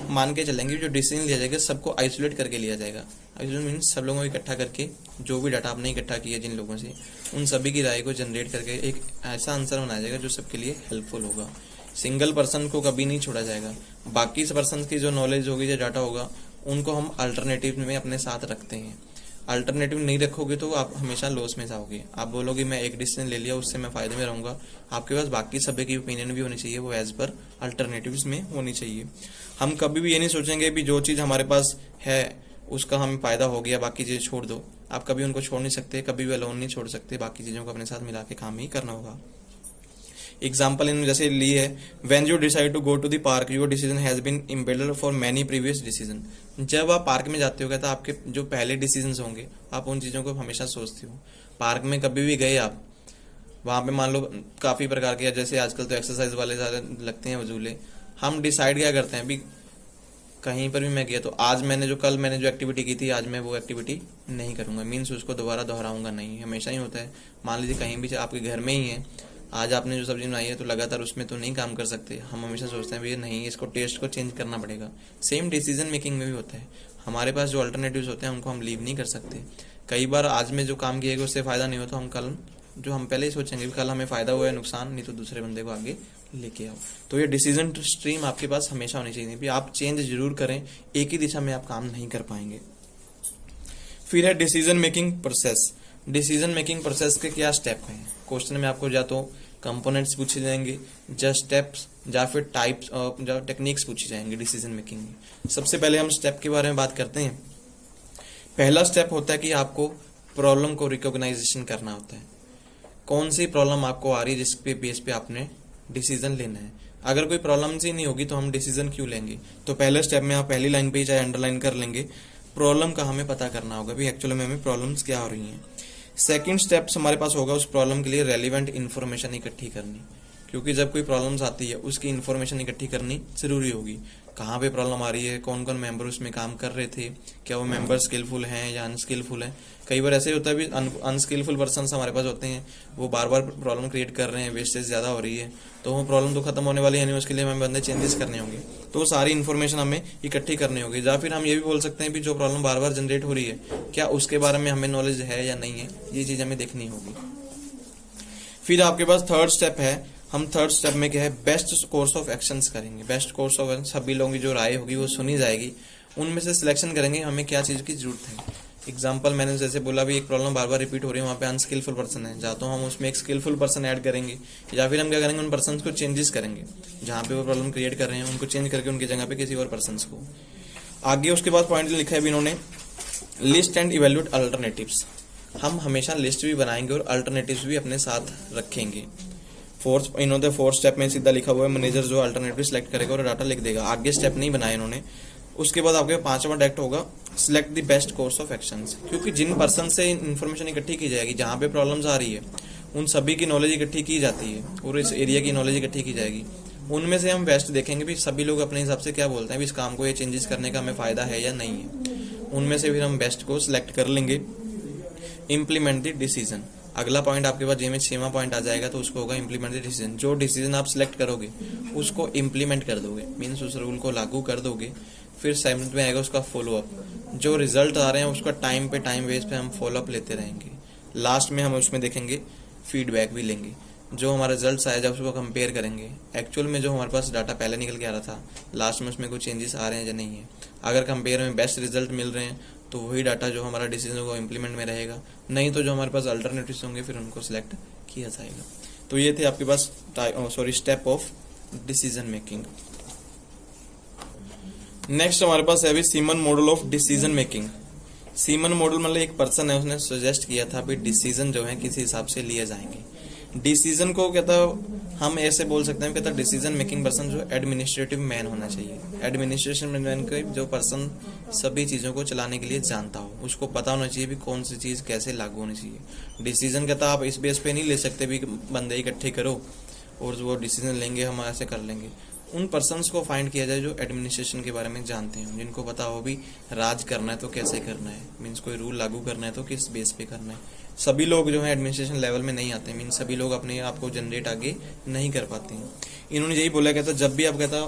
मान के चलेंगे जो डिसीजन लिया जाएगा सबको आइसोलेट करके लिया जाएगा। आइसोलेट मीन्स सब लोगों को इकट्ठा करके, जो भी डाटा आपने इकट्ठा किया जिन लोगों से, उन सभी की राय को जनरेट करके एक ऐसा आंसर बनाया जाएगा जो सबके लिए हेल्पफुल होगा। सिंगल पर्सन को कभी नहीं छोड़ा जाएगा। बाकी पर्सन की जो नॉलेज होगी, जो डाटा होगा, उनको हम अल्टरनेटिव में अपने साथ रखते हैं। अल्टरनेटिव नहीं रखोगे तो आप हमेशा लॉस में जाओगे। आप बोलोगे मैं एक डिसीजन ले लिया, उससे मैं फायदे में रहूंगा, आपके पास बाकी सभी की ओपिनियन भी होनी चाहिए, वो एज पर अल्टरनेटिव्स में होनी चाहिए। हम कभी भी ये नहीं सोचेंगे भी जो चीज़ हमारे पास है उसका हमें फायदा हो गया, बाकी चीज़ छोड़ दो। आप कभी उनको छोड़ नहीं सकते, कभी भी अलोन नहीं छोड़ सकते, बाकी चीज़ों को अपने साथ मिला के काम ही करना होगा। एग्जाम्पल इन जैसे ली है, when you decide to go to the park your decision has been embedded for many previous decision. जब आप पार्क में जाते हो कहता आपके जो पहले डिसीजंस होंगे आप उन चीज़ों को हमेशा सोचते हो। पार्क में कभी भी गए आप, वहाँ पे मान लो काफ़ी प्रकार के, जैसे आजकल तो एक्सरसाइज वाले ज़्यादा लगते हैं झूले, हम डिसाइड क्या करते हैं भी कहीं पर भी मैं गया तो आज कल मैंने जो एक्टिविटी की थी आज मैं वो एक्टिविटी नहीं करूँगा, मीन्स उसको दोबारा दोहराऊंगा नहीं। हमेशा ही होता है, मान लीजिए कहीं भी आपके घर में ही है, आज आपने जो सब्जी बनाई है तो लगातार उसमें तो नहीं काम कर सकते, हम हमेशा सोचते हैं भैया नहीं इसको टेस्ट को चेंज करना पड़ेगा। सेम डिसीजन मेकिंग में भी होता है, हमारे पास जो अल्टरनेटिव्स होते हैं उनको हम लीव नहीं कर सकते। कई बार आज में जो काम किया गया उससे फायदा नहीं हो तो हम कल जो हम पहले ही सोचेंगे कल हमें फायदा हुआ है नुकसान, नहीं तो दूसरे बंदे को आगे लेके आओ। तो ये डिसीजन स्ट्रीम आपके पास हमेशा होनी चाहिए भी आप चेंज जरूर करें, एक ही दिशा में आप काम नहीं कर पाएंगे। फिर है decision making process. Decision making process के क्या स्टेप हैं, क्वेश्चन में आपको या तो कंपोनेंट्स पूछे जाएंगे, या स्टेप्स, या फिर टाइप्स या टेक्निक्स पूछी जाएंगे डिसीजन मेकिंग में। सबसे पहले हम स्टेप के बारे में बात करते हैं। पहला स्टेप होता है कि आपको प्रॉब्लम को रिकॉग्नाइजेशन करना होता है, कौन सी प्रॉब्लम आपको आ रही है जिसके बेस पे आपने डिसीजन लेना है। अगर कोई प्रॉब्लम ही नहीं होगी तो हम डिसीजन क्यों लेंगे। तो पहले स्टेप में आप पहली लाइन पे ही चाहे अंडरलाइन कर लेंगे, प्रॉब्लम का हमें पता करना होगा भी एक्चुअली में हमें प्रॉब्लम्स क्या हो रही हैं। सेकंड स्टेप हमारे पास होगा उस प्रॉब्लम के लिए रेलिवेंट इन्फॉर्मेशन इकट्ठी करनी, क्योंकि जब कोई प्रॉब्लम्स आती है उसकी इन्फॉर्मेशन इकट्ठी करनी जरूरी होगी। कहाँ पे प्रॉब्लम आ रही है, कौन कौन मेंबर उसमें काम कर रहे थे, क्या वो मेंबर स्किलफुल हैं या अनस्किलफुल हैं। कई बार ऐसे होता है भी अनस्किलफुल पर्सन हमारे पास होते हैं, वो बार बार प्रॉब्लम क्रिएट कर रहे हैं, वेस्टेज ज़्यादा हो रही है, तो वो प्रॉब्लम तो खत्म होने वाली है नहीं, उसके लिए हमें बंदे चेंजेस करने होंगे। तो वो सारी इन्फॉर्मेशन हमें इकट्ठी करनी होगी। या फिर हम ये भी बोल सकते हैं भी जो प्रॉब्लम बार बार जनरेट हो रही है क्या उसके बारे में हमें नॉलेज है या नहीं है, ये चीज़ हमें देखनी होगी। फिर आपके पास थर्ड स्टेप है, हम थर्ड स्टेप में क्या है बेस्ट कोर्स ऑफ एक्शंस करेंगे। बेस्ट कोर्स ऑफ एक्शन सभी लोगों की जो राय होगी वो सुनी जाएगी, उनमें से सिलेक्शन करेंगे हमें क्या चीज़ की जरूरत है। एग्जाम्पल मैंने जैसे बोला भी एक प्रॉब्लम बार बार रिपीट हो रही है, वहाँ पे अनस्किलफुल पर्सन है, या तो हम उसमें एक स्किलफुल पर्सन ऐड करेंगे, या फिर हम क्या करेंगे उन पर्सन को चेंजेस करेंगे, जहाँ पे वो प्रॉब्लम क्रिएट कर रहे हैं उनको चेंज करके उनकी जगह पे किसी और पर्सन को। आगे उसके बाद पॉइंट लिखा है भी इन्होंने लिस्ट एंड इवेल्यूएट अल्टरनेटिव्स। हम हमेशा लिस्ट भी बनाएंगे और अल्टरनेटिव्स भी अपने साथ रखेंगे। फोर्थ स्टेप में सीधा लिखा हुआ है मैनेजर जो अल्टरनेटिव सिलेक्ट करेगा और डाटा लिख देगा, आगे स्टेप नहीं बनाया इन्होंने। उसके बाद आपके पांचवा डायरेक्ट होगा select the best course of actions, क्योंकि जिन पर्सन से इन्फॉर्मेशन इकट्ठी की जाएगी, जहाँ पे प्रॉब्लम्स आ रही है उन सभी की नॉलेज इकट्ठी की जाती है और इस एरिया की नॉलेज इकट्ठी की जाएगी। उनमें से हम बेस्ट देखेंगे भी सभी लोग अपने हिसाब से क्या बोलते हैं भी इस काम को ये चेंजेस करने का हमें फायदा है या नहीं है। उनमें से फिर हम बेस्ट को सिलेक्ट कर लेंगे। इम्प्लीमेंट द डिसीजन, अगला पॉइंट आपके पास में 6वां पॉइंट आ जाएगा तो उसको होगा इम्प्लीमेंट द डिसीजन। जो डिसीजन आप सिलेक्ट करोगे उसको इम्प्लीमेंट कर दोगे, मीन्स उस रूल को लागू कर दोगे। फिर 7th में आएगा उसका फॉलोअप, जो रिजल्ट आ रहे हैं उसका टाइम पे टाइम बेस पे हम फॉलोअप लेते रहेंगे। लास्ट में हम उसमें देखेंगे फीडबैक भी लेंगे, जो हमारा रिजल्ट आया जब उसको कंपेयर करेंगे एक्चुअल में जो हमारे पास डाटा पहले निकल के आ रहा था लास्ट में उसमें कुछ चेंजेस आ रहे हैं या नहीं है। अगर कंपेयर में बेस्ट रिजल्ट मिल रहे हैं तो वही डाटा जो हमारा डिसीजन होगा इम्प्लीमेंट में रहेगा, नहीं तो जो हमारे पास अल्टरनेटिव्स होंगे फिर उनको सिलेक्ट किया जाएगा। तो ये थे आपके पास step of decision making. Next हमारे पास है अभी Simon model of decision making. Simon model मतलब एक पर्सन है उसने सजेस्ट किया था भी डिसीजन जो है किसी हिसाब से लिए जाएंगे। डिसीजन को कहता हम ऐसे बोल सकते हैं, कहता डिसीजन मेकिंग पर्सन जो एडमिनिस्ट्रेटिव मैन होना चाहिए। एडमिनिस्ट्रेशन मैन को जो पर्सन सभी चीज़ों को चलाने के लिए जानता हो, उसको पता होना चाहिए भी कौन सी चीज़ कैसे लागू होनी चाहिए। डिसीजन कहता आप इस बेस पे नहीं ले सकते भी बंदे इकट्ठे करो और वो डिसीजन लेंगे हम ऐसे कर लेंगे। उन पर्सन्स को फाइंड किया जाए जो एडमिनिस्ट्रेशन के बारे में जानते हैं, जिनको पता हो भी राज करना है तो कैसे करना है, मीन्स कोई रूल लागू करना है तो किस बेस पे करना है। सभी लोग जो है एडमिनिस्ट्रेशन लेवल में नहीं आते, मीन्स सभी लोग अपने आप को जनरेट आगे नहीं कर पाते हैं। इन्होंने यही बोला, कहता जब भी आप कहता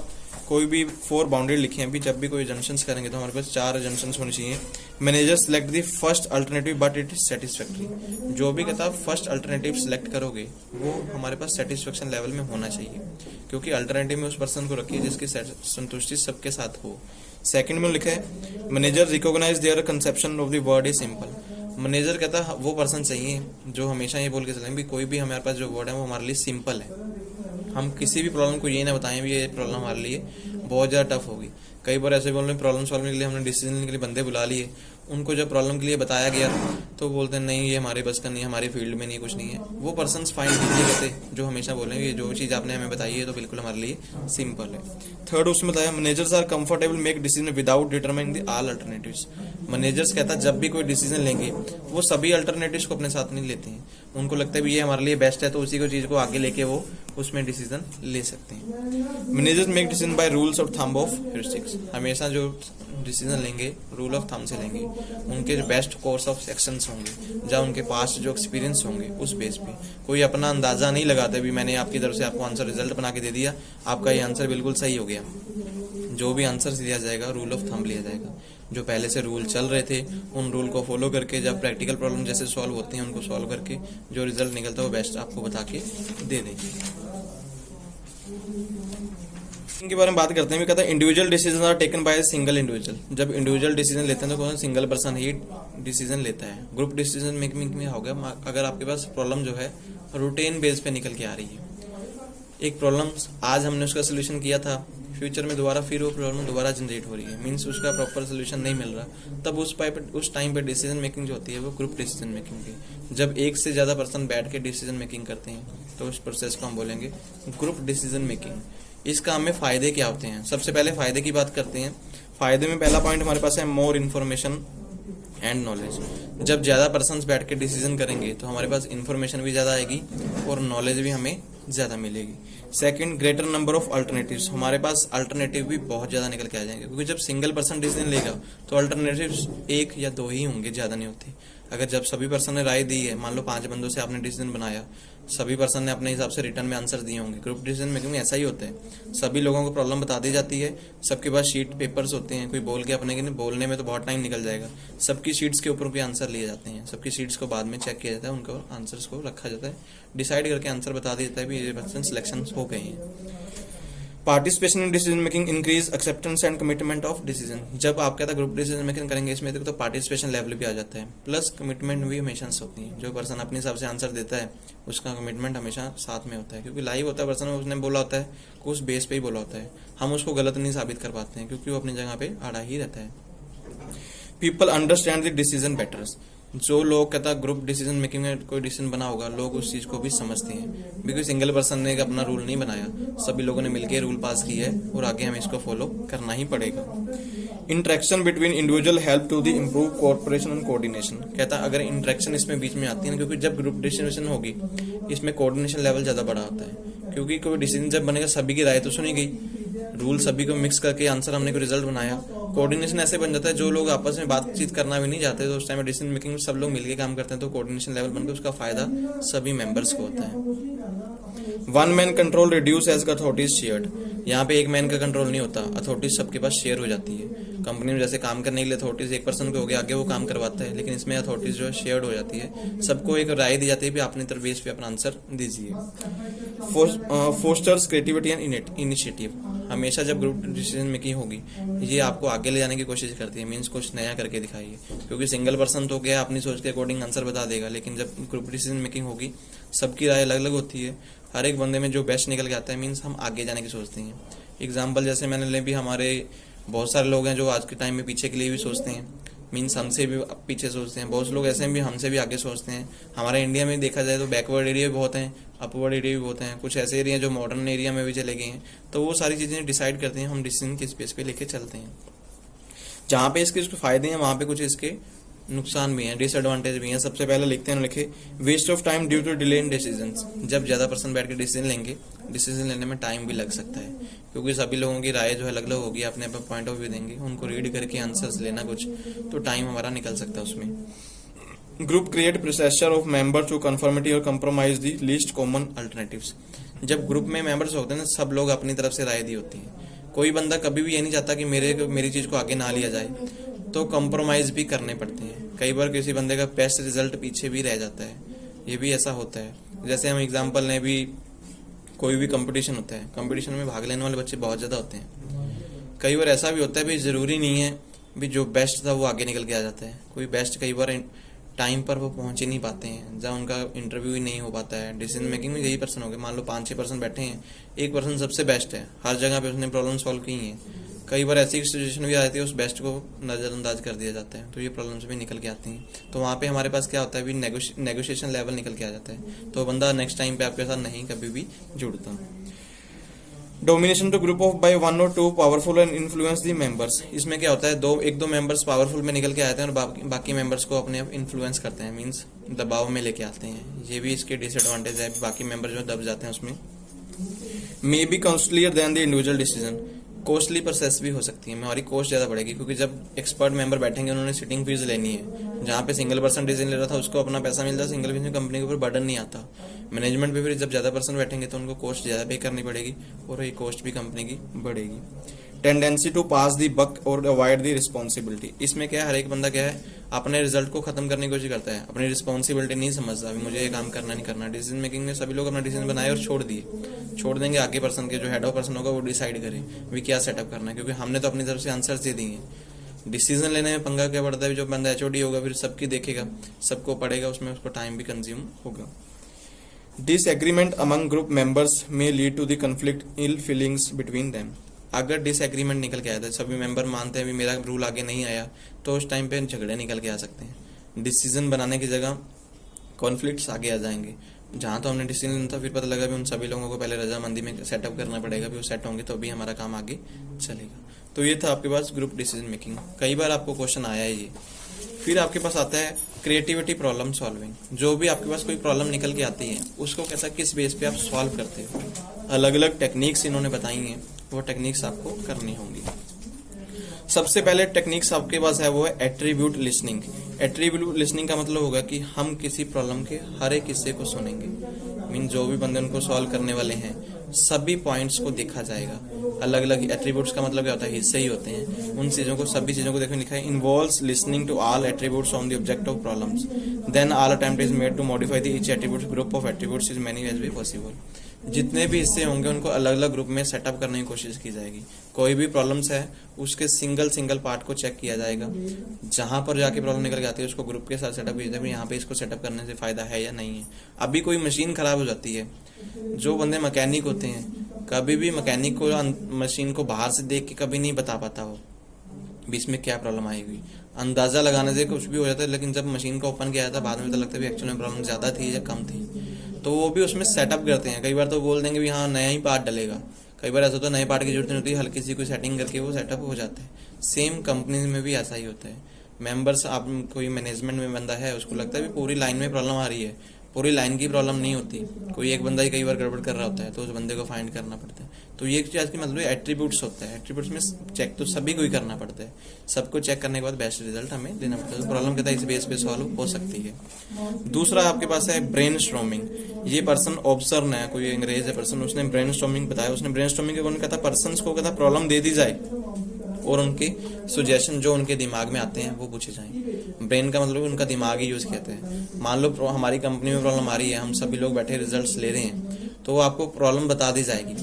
कोई भी 4 बाउंडेड लिखे हैं भी, जब भी कोई एजम्पशंस करेंगे तो हमारे पास 4 एजम्पशंस होनी चाहिए। Manager select the first alternative but it is satisfactory. जो भी कहता फर्स्ट अल्टरनेटिव सेलेक्ट करोगे वो हमारे पास सेटिस्फेक्शन लेवल में होना चाहिए, क्योंकि अल्टरनेटिव में उस पर्सन को रखिए जिसकी संतुष्टि सबके साथ हो। सेकंड में लिखा है manager recognize their conception of the word is simple. Manager कहता वो पर्सन चाहिए जो हमेशा ये बोल के चलें भी कोई भी हमारे पास जो वर्ड है वो हमारे लिए सिंपल है। हम किसी भी प्रॉब्लम को ये ना बताएं भी ये प्रॉब्लम हमारे लिए बहुत ज़्यादा टफ होगी। कई बार ऐसे बोल रहे हैं प्रॉब्लम सॉल्विंग के लिए हमने डिसीजन लेने के लिए बंदे बुला लिए, उनको जब प्रॉब्लम के लिए बताया गया तो बोलते हैं नहीं ये हमारे बस का नहीं है, हमारे फील्ड में नहीं, कुछ नहीं है। वो पर्सन्स फाइंड कीजिए कहते जो हमेशा बोले ये जो चीज़ आपने हमें बताई है तो बिल्कुल हमारे लिए सिंपल है। थर्ड उसमें बताया managers are comfortable make decision without determining the all alternatives. Managers कहता जब भी कोई डिसीजन लेंगे वो सभी अल्टरनेटिव्स को अपने साथ नहीं लेते हैं, उनको लगता है भी ये हमारे लिए बेस्ट है तो उसी को चीज़ को आगे लेके वो उसमें डिसीजन ले सकते हैं। Managers make decision by rules of thumb of heuristics. हमेशा जो डिसीजन लेंगे रूल ऑफ थंब से लेंगे, उनके जो बेस्ट कोर्स ऑफ एक्शंस होंगे या उनके पास जो एक्सपीरियंस होंगे उस बेस पे। कोई अपना अंदाजा नहीं लगाते भी मैंने आपकी तरफ से आपको आंसर रिजल्ट बना के दे दिया, आपका ये आंसर बिल्कुल सही हो गया। जो भी आंसर दिया जाएगा रूल ऑफ थंब लिया जाएगा, जो पहले से रूल चल रहे थे उन रूल को फॉलो करके जब प्रैक्टिकल प्रॉब्लम जैसे सॉल्व होती हैं उनको सॉल्व करके जो रिजल्ट निकलता है वो बेस्ट आपको बता के दे देंगे। इनके बारे में बात करते हैं। भी कहता है individual decision are taken by single individual. जब इंडिविजुअल डिसीजन लेते हैं तो कौन सिंगल पर्सन ही डिसीजन लेता है। ग्रुप डिसीजन मेकिंग में हो गया अगर आपके पास प्रॉब्लम जो है रूटीन बेस पे निकल के आ रही है, एक प्रॉब्लम आज हमने उसका सोल्यूशन किया था, फ्यूचर में दोबारा फिर वो प्रॉब्लम दोबारा जनरेट हो रही है, मीन्स उसका प्रॉपर सोल्यूशन नहीं मिल रहा, तब उस टाइम पे डिसीजन मेकिंग जो होती है वो ग्रुप डिसीजन मेकिंग की। जब एक से ज्यादा पर्सन बैठ के डिसीजन मेकिंग करते हैं तो उस प्रोसेस को हम बोलेंगे ग्रुप डिसीजन मेकिंग। इसका हमें फायदे क्या होते हैं, सबसे पहले फायदे की बात करते हैं। फायदे में पहला पॉइंट हमारे पास है मोर इन्फॉर्मेशन एंड नॉलेज। जब ज्यादा पर्सन्स बैठ के डिसीजन करेंगे तो हमारे पास इन्फॉर्मेशन भी ज्यादा आएगी और नॉलेज भी हमें ज्यादा मिलेगी। Second greater number of alternatives. हमारे पास अल्टरनेटिव भी बहुत ज्यादा निकल के आ जाएंगे, क्योंकि जब सिंगल पर्सन डिसीजन लेगा तो अल्टरनेटिव्स 1 या 2 ही होंगे, ज्यादा नहीं होते। अगर जब सभी पर्सन ने राय दी है, मान लो 5 बंदों से आपने डिसीजन बनाया, सभी पर्सन ने अपने हिसाब से रिटर्न में आंसर दिए होंगे। ग्रुप डिसीजन मेकिंग में ऐसा ही होता है, सभी लोगों को प्रॉब्लम बता दी जाती है, सबके पास शीट पेपर्स होते हैं, कोई बोल के अपने के बोलने में तो बहुत टाइम निकल जाएगा, सबकी शीट्स के ऊपर भी आंसर लिए जाते हैं, सबकी शीट्स को बाद में चेक किया जाता है, उनको आंसर्स को रखा जाता है, डिसाइड करके आंसर बता दिया जाता है भी ये पर्सन सिलेक्शन हो गए हैं। Participation in decision making increase acceptance and commitment of decision. जब आप कहता ग्रुप डिसीजन मेकिंग करेंगे इसमें तो पार्टिसिपेशन लेवल भी आ जाता है, प्लस कमिटमेंट भी हमेशा होती है। जो पर्सन अपने हिसाब से आंसर देता है उसका कमिटमेंट हमेशा साथ में होता है, क्योंकि लाइव होता है पर्सन, उसने बोला होता है उस बेस पे ही बोला होता है, हम उसको गलत नहीं साबित कर पाते हैं क्योंकि वो अपनी जगह पे अड़ा ही रहता है। People understand the decision better. जो लोग कहता ग्रुप डिसीजन मेकिंग में कोई डिसीजन बना होगा, लोग उस चीज को भी समझते हैं, बिकॉज सिंगल पर्सन ने अपना रूल नहीं बनाया, सभी लोगों ने मिलकर रूल पास किया है और आगे हमें इसको फॉलो करना ही पड़ेगा। Interaction between individual help to the improve cooperation and coordination. कहता अगर इंटरेक्शन इसमें बीच में आती है ना, क्योंकि जब ग्रुप डिसीजन होगी इसमें कोऑर्डिनेशन लेवल ज्यादा बड़ा होता है, क्योंकि कोई डिसीजन जब बनेगा सभी की राय तो सुनी गई, रूल सभी को मिक्स करके आंसर हमने कोई रिजल्ट बनाया। कोऑर्डिनेशन ऐसे बन जाता है जो लोग आपस में बातचीत करना भी नहीं चाहते तो उस टाइम डिसीजन मेकिंग में सब लोग मिलकर काम करते हैं, तो कोऑर्डिनेशन लेवल बनकर उसका फायदा सभी मेंबर्स को होता है। One man control reduce as authorities shared. यहाँ पे एक मैन का कंट्रोल नहीं होता, अथॉरिटीज सबके पास शेयर हो जाती है। कंपनी में जैसे काम करने के लिए अथॉरिटीज एक पर्सन को हो गया, आगे वो काम करवाता है, लेकिन इसमें अथॉरिटीज जो है शेयर्ड हो जाती है, सबको एक राय दी जाती है भी अपनी तरफ बेस पे अपना आंसर दीजिए। Fosters creativity and initiative. हमेशा जब ग्रुप डिसीजन मेकिंग होगी ये आपको आगे ले जाने की कोशिश करती है, मीन्स कुछ नया करके दिखाइए, क्योंकि सिंगल पर्सन तो क्या अपनी सोच के अकॉर्डिंग आंसर बता देगा, लेकिन जब ग्रुप डिसीजन मेकिंग होगी सबकी राय अलग अलग होती है, हर एक बंदे में जो बेस्ट निकल के आता है, मीन्स हम आगे जाने की सोचते हैं। एग्जाम्पल जैसे मैंने ले भी हमारे बहुत सारे लोग हैं जो आज के टाइम में पीछे के लिए भी सोचते हैं, मीन्स हमसे भी पीछे सोचते हैं। बहुत लोग ऐसे हैं भी हमसे भी आगे सोचते हैं। हमारे इंडिया में देखा जाए तो बैकवर्ड एरिया भी बहुत हैं, अपवर्ड एरिया भी बहुत हैं, कुछ ऐसे एरिया जो मॉडर्न एरिया में भी चले गए हैं। तो वो सारी चीज़ें डिसाइड करते हैं हम डिसीजन किस बेस पे लेके चलते हैं। जहाँ पे इसके फायदे हैं वहाँ पे कुछ इसके नुकसान भी हैं, डिसएडवांटेज भी हैं। सबसे पहले लिखते हैं, लिखे waste of time due to delay in decisions. जब ज़्यादा पर्सन बैठ के डिसीजन लेंगे, डिसीजन लेने में टाइम भी लग सकता है, क्योंकि सभी लोगों की राय जो है अलग अलग होगी, अपने अपने पॉइंट ऑफ व्यू देंगे, उनको रीड करके आंसर्स लेना कुछ, तो टाइम हमारा निकल सकता है उसमें। Group create processor of members to conformity और compromise the least common alternatives. जब ग्रुप में मेंबर्स होते हैं ना, सब लोग अपनी तरफ से राय दी होती है। कोई बंदा कभी भी ये नहीं चाहता कि मेरी चीज़ को आगे ना लिया जाए, तो कंप्रोमाइज भी करने पड़ते हैं। कई बार किसी बंदे का बेस्ट रिजल्ट पीछे भी रह जाता है, ये भी ऐसा होता है। जैसे हम एग्जांपल लें, भी कोई भी कंपटीशन होता है, कंपटीशन में भाग लेने वाले बच्चे बहुत ज़्यादा होते हैं। कई बार ऐसा भी होता है भी ज़रूरी नहीं है भी जो बेस्ट था वो आगे निकल के आ जाता है। कोई बेस्ट कई बार टाइम पर वो पहुंच ही नहीं पाते हैं, जब उनका इंटरव्यू ही नहीं हो पाता है। डिसीजन मेकिंग में यही पर्सन हो गए, मान लो 5-6 पर्सन बैठे हैं, एक पर्सन सबसे बेस्ट है, हर जगह पे उसने प्रॉब्लम सॉल्व की है। कई बार ऐसी सिचुएशन भी आ जाती है उस बेस्ट को नज़रअंदाज कर दिया जाता है, तो ये प्रॉब्लम्स भी निकल के आती हैं। तो वहाँ पे हमारे पास क्या होता है भी नेगोशिएशन लेवल निकल के आ जाता है, तो बंदा नेक्स्ट टाइम पे आपके साथ नहीं कभी भी जुड़ता। Domination to group of by 1 or 2 powerful and influence the members. इसमें क्या होता है, एक दो मेंबर्स पावरफुल में निकल के आते हैं और बाकी मेंबर्स को अपने आप इन्फ्लुएंस करते हैं, मींस दबाव में लेके आते हैं। ये भी इसके डिसएडवांटेज है, बाकी मेंबर जो दब जाते हैं उसमें। May be costlier then the individual decision. Costly process भी हो सकती है, हमारी कॉस्ट ज़्यादा बढ़ेगी, क्योंकि जब एक्सपर्ट मेंबर बैठेंगे उन्होंने सिटिंग फीस लेनी है। जहाँ पे सिंगल पर्सन डिसीजन ले रहा था उसको अपना पैसा मिलता है, सिंगल फीस में कंपनी के ऊपर बर्डन नहीं आता। मैनेजमेंट पे फिर जब ज़्यादा पर्सन बैठेंगे तो उनको कॉस्ट ज़्यादा पे करनी पड़ेगी और ये कॉस्ट भी कंपनी की बढ़ेगी। टेंडेंसी टू पास दी बक और अवॉइड दी रिस्पॉन्सिबिलिटी। इसमें क्या है, हर एक बंदा क्या है अपने रिजल्ट को खत्म करने की कोशिश करता है, अपनी रिस्पॉन्सिबिलिटी नहीं समझता अभी मुझे ये काम करना नहीं करना। डिसीजन मेकिंग में सभी लोग अपना डिसीजन बनाए और छोड़ देंगे आगे पर्सन के, जो हेड ऑफ पर्सन होगा वो डिसाइड करे भी क्या सेटअप करना है, क्योंकि हमने तो अपनी तरफ से आंसर्स दे दिए हैं। डिसीजन लेने में पंगा क्या पड़ता है, जो बंदा एचओडी होगा फिर सबकी देखेगा, सबको पढ़ेगा, उसमें उसको टाइम भी कंज्यूम होगा। डिसएग्रीमेंट अमंग ग्रुप मेंबर्स में lead to the conflict ill feelings between them. अगर डिसएग्रीमेंट निकल के आया था, सभी मेंबर मानते हैं भी मेरा रूल आगे नहीं आया, तो उस टाइम पे झगड़े निकल के आ सकते हैं। डिसीजन बनाने की जगह कॉन्फ्लिक्ट्स आगे आ जाएंगे। जहाँ तो हमने डिसीजन लेना था, फिर पता लगा भी उन सभी लोगों को पहले रजामंदी में सेटअप करना पड़ेगा, भी वो सेट होंगे तो भी हमारा काम आगे चलेगा। तो ये था आपके पास ग्रुप डिसीजन मेकिंग। कई बार आपको क्वेश्चन आया है ये। फिर आपके पास आता है क्रिएटिविटी प्रॉब्लम सॉल्विंग। जो भी आपके पास कोई प्रॉब्लम निकल के आती है उसको कैसा किस बेस पे आप सॉल्व करते हो। अलग अलग टेक्निक्स इन्होंने बताई हैं, वो टेक्निक्स आपको करनी होंगी। सबसे पहले टेक्निक्स आपके पास है वो है एट्रीब्यूट लिसनिंग। एट्रीब्यूट लिसनिंग का मतलब होगा कि हम किसी प्रॉब्लम के हर एक हिस्से को सुनेंगे। मीन जो भी बंदे उनको सॉल्व करने वाले हैं सभी पॉइंट्स को देखा जाएगा। अलग अलग एट्रीब्यूट्स का मतलब क्या होता है, हिस्से ही होते हैं, उन चीजों को सभी चीजों को देखने लिखा है। Involves listening to all attributes on the object of problems, then all attempt is made to modify the each attribute group of attributes is many as way possible. जितने भी हिस्से होंगे उनको अलग अलग ग्रुप में सेटअप करने की कोशिश की जाएगी। कोई भी प्रॉब्लम्स है उसके सिंगल पार्ट को चेक किया जाएगा। जहां पर जाके प्रॉब्लम निकल जाती है उसको ग्रुप के साथ सेटअप किया जाएगा, यहाँ पे इसको सेटअप करने से फायदा है या नहीं है। अभी कोई मशीन खराब हो जाती है, जो बंदे मैकेनिक होते हैं कभी भी मैकेनिक को मशीन को बाहर से देख के कभी नहीं बता पाता वो बीच में क्या प्रॉब्लम आएगी। अंदाजा लगाने से कुछ भी हो जाता है, लेकिन जब मशीन को ओपन किया जाता है बाद में पता लगता है एक्चुअली में प्रॉब्लम ज्यादा थी या कम थी, तो वो भी उसमें सेटअप करते हैं। कई बार तो बोल देंगे भी हाँ नया ही पार्ट डलेगा, कई बार ऐसा होता है नए पार्ट की जरूरत नहीं होती, हल्की सी कोई सेटिंग करके वो सेटअप हो जाता है। सेम कंपनी में भी ऐसा ही होता है। मेंबर्स, आप कोई मैनेजमेंट में बंदा है उसको लगता है भी पूरी लाइन में प्रॉब्लम आ रही है, पूरी लाइन की प्रॉब्लम नहीं होती, कोई एक बंदा ही कई बार गड़बड़ कर रहा होता है तो उस बंदे को फाइंड करना पड़ता है। तो ये चीज की मतलब एट्रीब्यूट्स होता है। एट्रीब्यूट्स में चेक तो सभी को ही करना पड़ता है, सबको चेक करने के बाद बेस्ट रिजल्ट हमें देना पड़ता है। तो प्रॉब्लम कहता है इस बेस पे सॉल्व हो सकती है। दूसरा आपके पास है ब्रेन स्टॉर्मिंग। ये पर्सन ऑब्जर्व है, कोई अंग्रेज है पर्सन, उसने ब्रेन स्टॉर्मिंग बताया। उसने ब्रेन स्टॉर्मिंग के कहता पर्सन को कहता प्रॉब्लम दे दी जाए और उनके सुजेशन जो उनके दिमाग में आते हैं वो पूछे जाएं। ब्रेन का मतलब उनका दिमाग ही यूज कहते हैं। मान लो हमारी कंपनी में प्रॉब्लम आ रही है, हम सभी लोग बैठे रिजल्ट्स ले रहे हैं, तो वो आपको प्रॉब्लम बता दी जाएगी,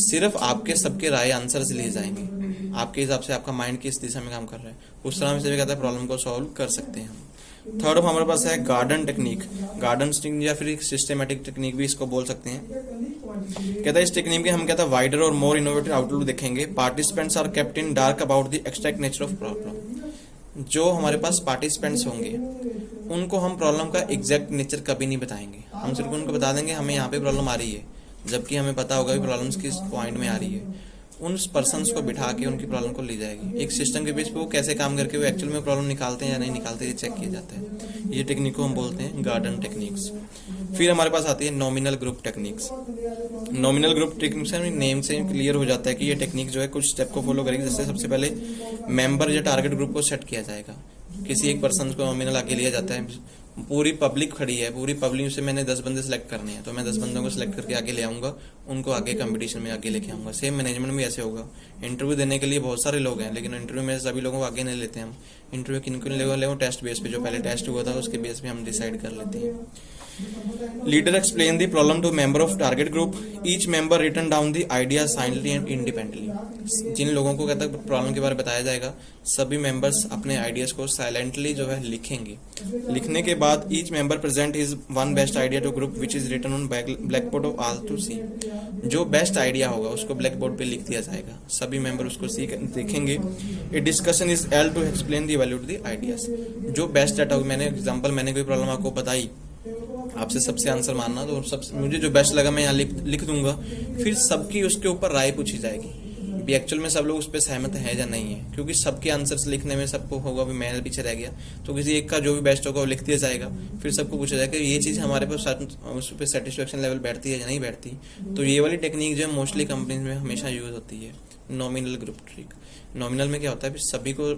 सिर्फ आपके सबके राय आंसर से लिए जाएंगे, आपके हिसाब से आपका माइंड किस दिशा में काम कर रहा है उस तरह से भी कहता है प्रॉब्लम को सॉल्व कर सकते हैं हम। थर्ड हमारे पास है गार्डन टेक्निक। गार्डन टेक्निक या फिर सिस्टमेटिक टेक्निक भी इसको बोल सकते हैं। कहता है इस टेक्निक के हम कहता है वाइडर और मोर इनोवेटिव आउटलुक देखेंगे। Participants are kept in dark about the extract nature of problem. जो हमारे पास पार्टिसिपेंट्स होंगे उनको हम प्रॉब्लम का एग्जैक्ट नेचर कभी नहीं बताएंगे, हम सिर्फ उनको बता देंगे हमें यहाँ पे प्रॉब्लम आ रही है, जबकि हमें पता होगा कि प्रॉब्लम्स किस पॉइंट में आ रही है। उन पर्सन्स को बिठा के उनकी प्रॉब्लम को ली जाएगी, एक सिस्टम के बेस पे वो कैसे काम करके वो एक्चुअल में प्रॉब्लम निकालते हैं या नहीं निकालते ये चेक किया जाता है। ये टेक्निक को हम बोलते हैं गार्डन टेक्निक्स। फिर हमारे पास आती है nominal group techniques. Nominal group techniques name से क्लियर हो जाता है कि ये टेक्निक जो है कुछ स्टेप को फॉलो करेगी। जैसे सबसे पहले मेंबर या टारगेट ग्रुप को सेट किया जाएगा, किसी एक पर्सन को नॉमिनल आगे लिया जाता है, पूरी पब्लिक खड़ी है, पूरी पब्लिक से मैंने 10 बंदे सेलेक्ट करने हैं, तो मैं 10 बंदों को सिलेक्ट करके आगे ले आऊंगा, उनको आगे कंपटीशन में आगे लेके आऊंगा। सेम मैनेजमेंट में ऐसे होगा, इंटरव्यू देने के लिए बहुत सारे लोग हैं, लेकिन इंटरव्यू में सभी लोगों को आगे नहीं लेते हम। इंटरव्यू किनको ले टेस्ट बेस पे, जो पहले टेस्ट हुआ था उसके बेस पे हम डिसाइड कर लेते हैं। Leader explain the problem to member of target group, each member written down the idea silently and independently. जिन लोगों को कहता है प्रॉब्लम के बारे में बताया जाएगा, सभी मेंबर्स अपने आइडियाज को साइलेंटली जो है लिखेंगे। लिखने के बाद each member present his one best idea to group which is written on blackboard of all to see. जो बेस्ट आइडिया होगा उसको ब्लैक बोर्ड पे लिख दिया जाएगा, सभी मेंबर उसको देखेंगे। A discussion is held to explain the value to the ideas. जो बेस्ट डाटा होगा, मैंने कोई प्रॉब्लम आपको बताई, आपसे सबसे आंसर मानना, तो सब मुझे जो बेस्ट लगा मैं यहाँ लिख दूंगा। फिर सबकी उसके ऊपर राय पूछी जाएगी भी एक्चुअल में सब लोग उस पर सहमत है या नहीं है, क्योंकि सबके आंसर्स लिखने में सबको होगा भी मैं पीछे रह गया, तो किसी एक का जो भी बेस्ट होगा वो लिख दिया जाएगा। फिर सबको पूछा जाएगा ये चीज हमारे पास उस पर सेटिस्फेक्शन लेवल बैठती है या नहीं बैठती। तो ये वाली टेक्निक जो है मोस्टली कंपनीज में हमेशा यूज होती है, नॉमिनल ग्रुप ट्रिक। नॉमिनल में क्या होता है, सभी को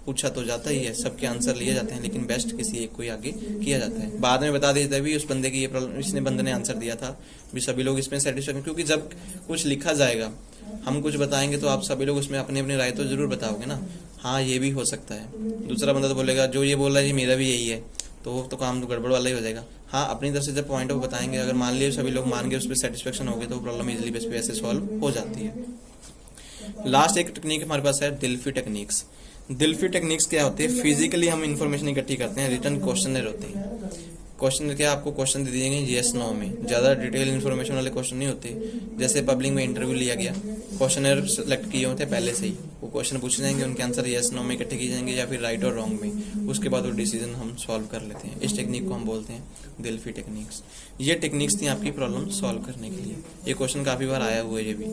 पूछा तो जाता ही है, सबके आंसर लिए जाते हैं, लेकिन बेस्ट किसी एक को ही आगे किया जाता है। बाद में बता देता है भी उस बंदे की ये प्रॉब्लम, इसने बंदे ने आंसर दिया था, भी सभी लोग इसमें सेटिस्फेक्शन, क्योंकि जब कुछ लिखा जाएगा हम कुछ बताएंगे तो आप सभी लोग उसमें अपनी अपनी राय तो जरूर बताओगे ना, हाँ ये भी हो सकता है। दूसरा बंदा तो बोलेगा जो ये बोल रहा है जी मेरा भी यही है, तो काम तो गड़बड़ वाला ही हो जाएगा। हाँ अपनी तरफ से जब पॉइंट ऑफ बताएंगे, अगर मान लिया सभी लोग मान के उस पर सेटिस्फेक्शन हो गए तो प्रॉब्लम इजिली बेस पे ऐसे सॉल्व हो जाती है। लास्ट एक टेक्निक हमारे पास है दिल्फी टेक्निक्स। दिल्फी टेक्निक्स क्या होती है, फिजिकली हम इंफॉर्मेशन इकट्ठी करते हैं, रिटर्न क्वेश्चनर होते हैं। क्वेश्चन क्या, आपको क्वेश्चन दे दिए गए येस नो में, ज्यादा डिटेल इन्फॉर्मेशन वाले क्वेश्चन नहीं होते। जैसे पब्लिक में इंटरव्यू लिया गया, क्वेश्चनर सेलेक्ट किए होते हैं पहले से ही, वो क्वेश्चन पूछे जाएंगे, उनके आंसर येस नो में इकट्ठे किए जाएंगे या फिर राइट और रॉन्ग में, उसके बाद वो डिसीजन हम सॉल्व कर लेते हैं। इस टेक्निक को हम बोलते हैं दिल्फी टेक्निक्स। ये टेक्निक्स थी आपकी प्रॉब्लम सॉल्व करने के लिए। ये क्वेश्चन काफी बार आया हुआ है ये भी।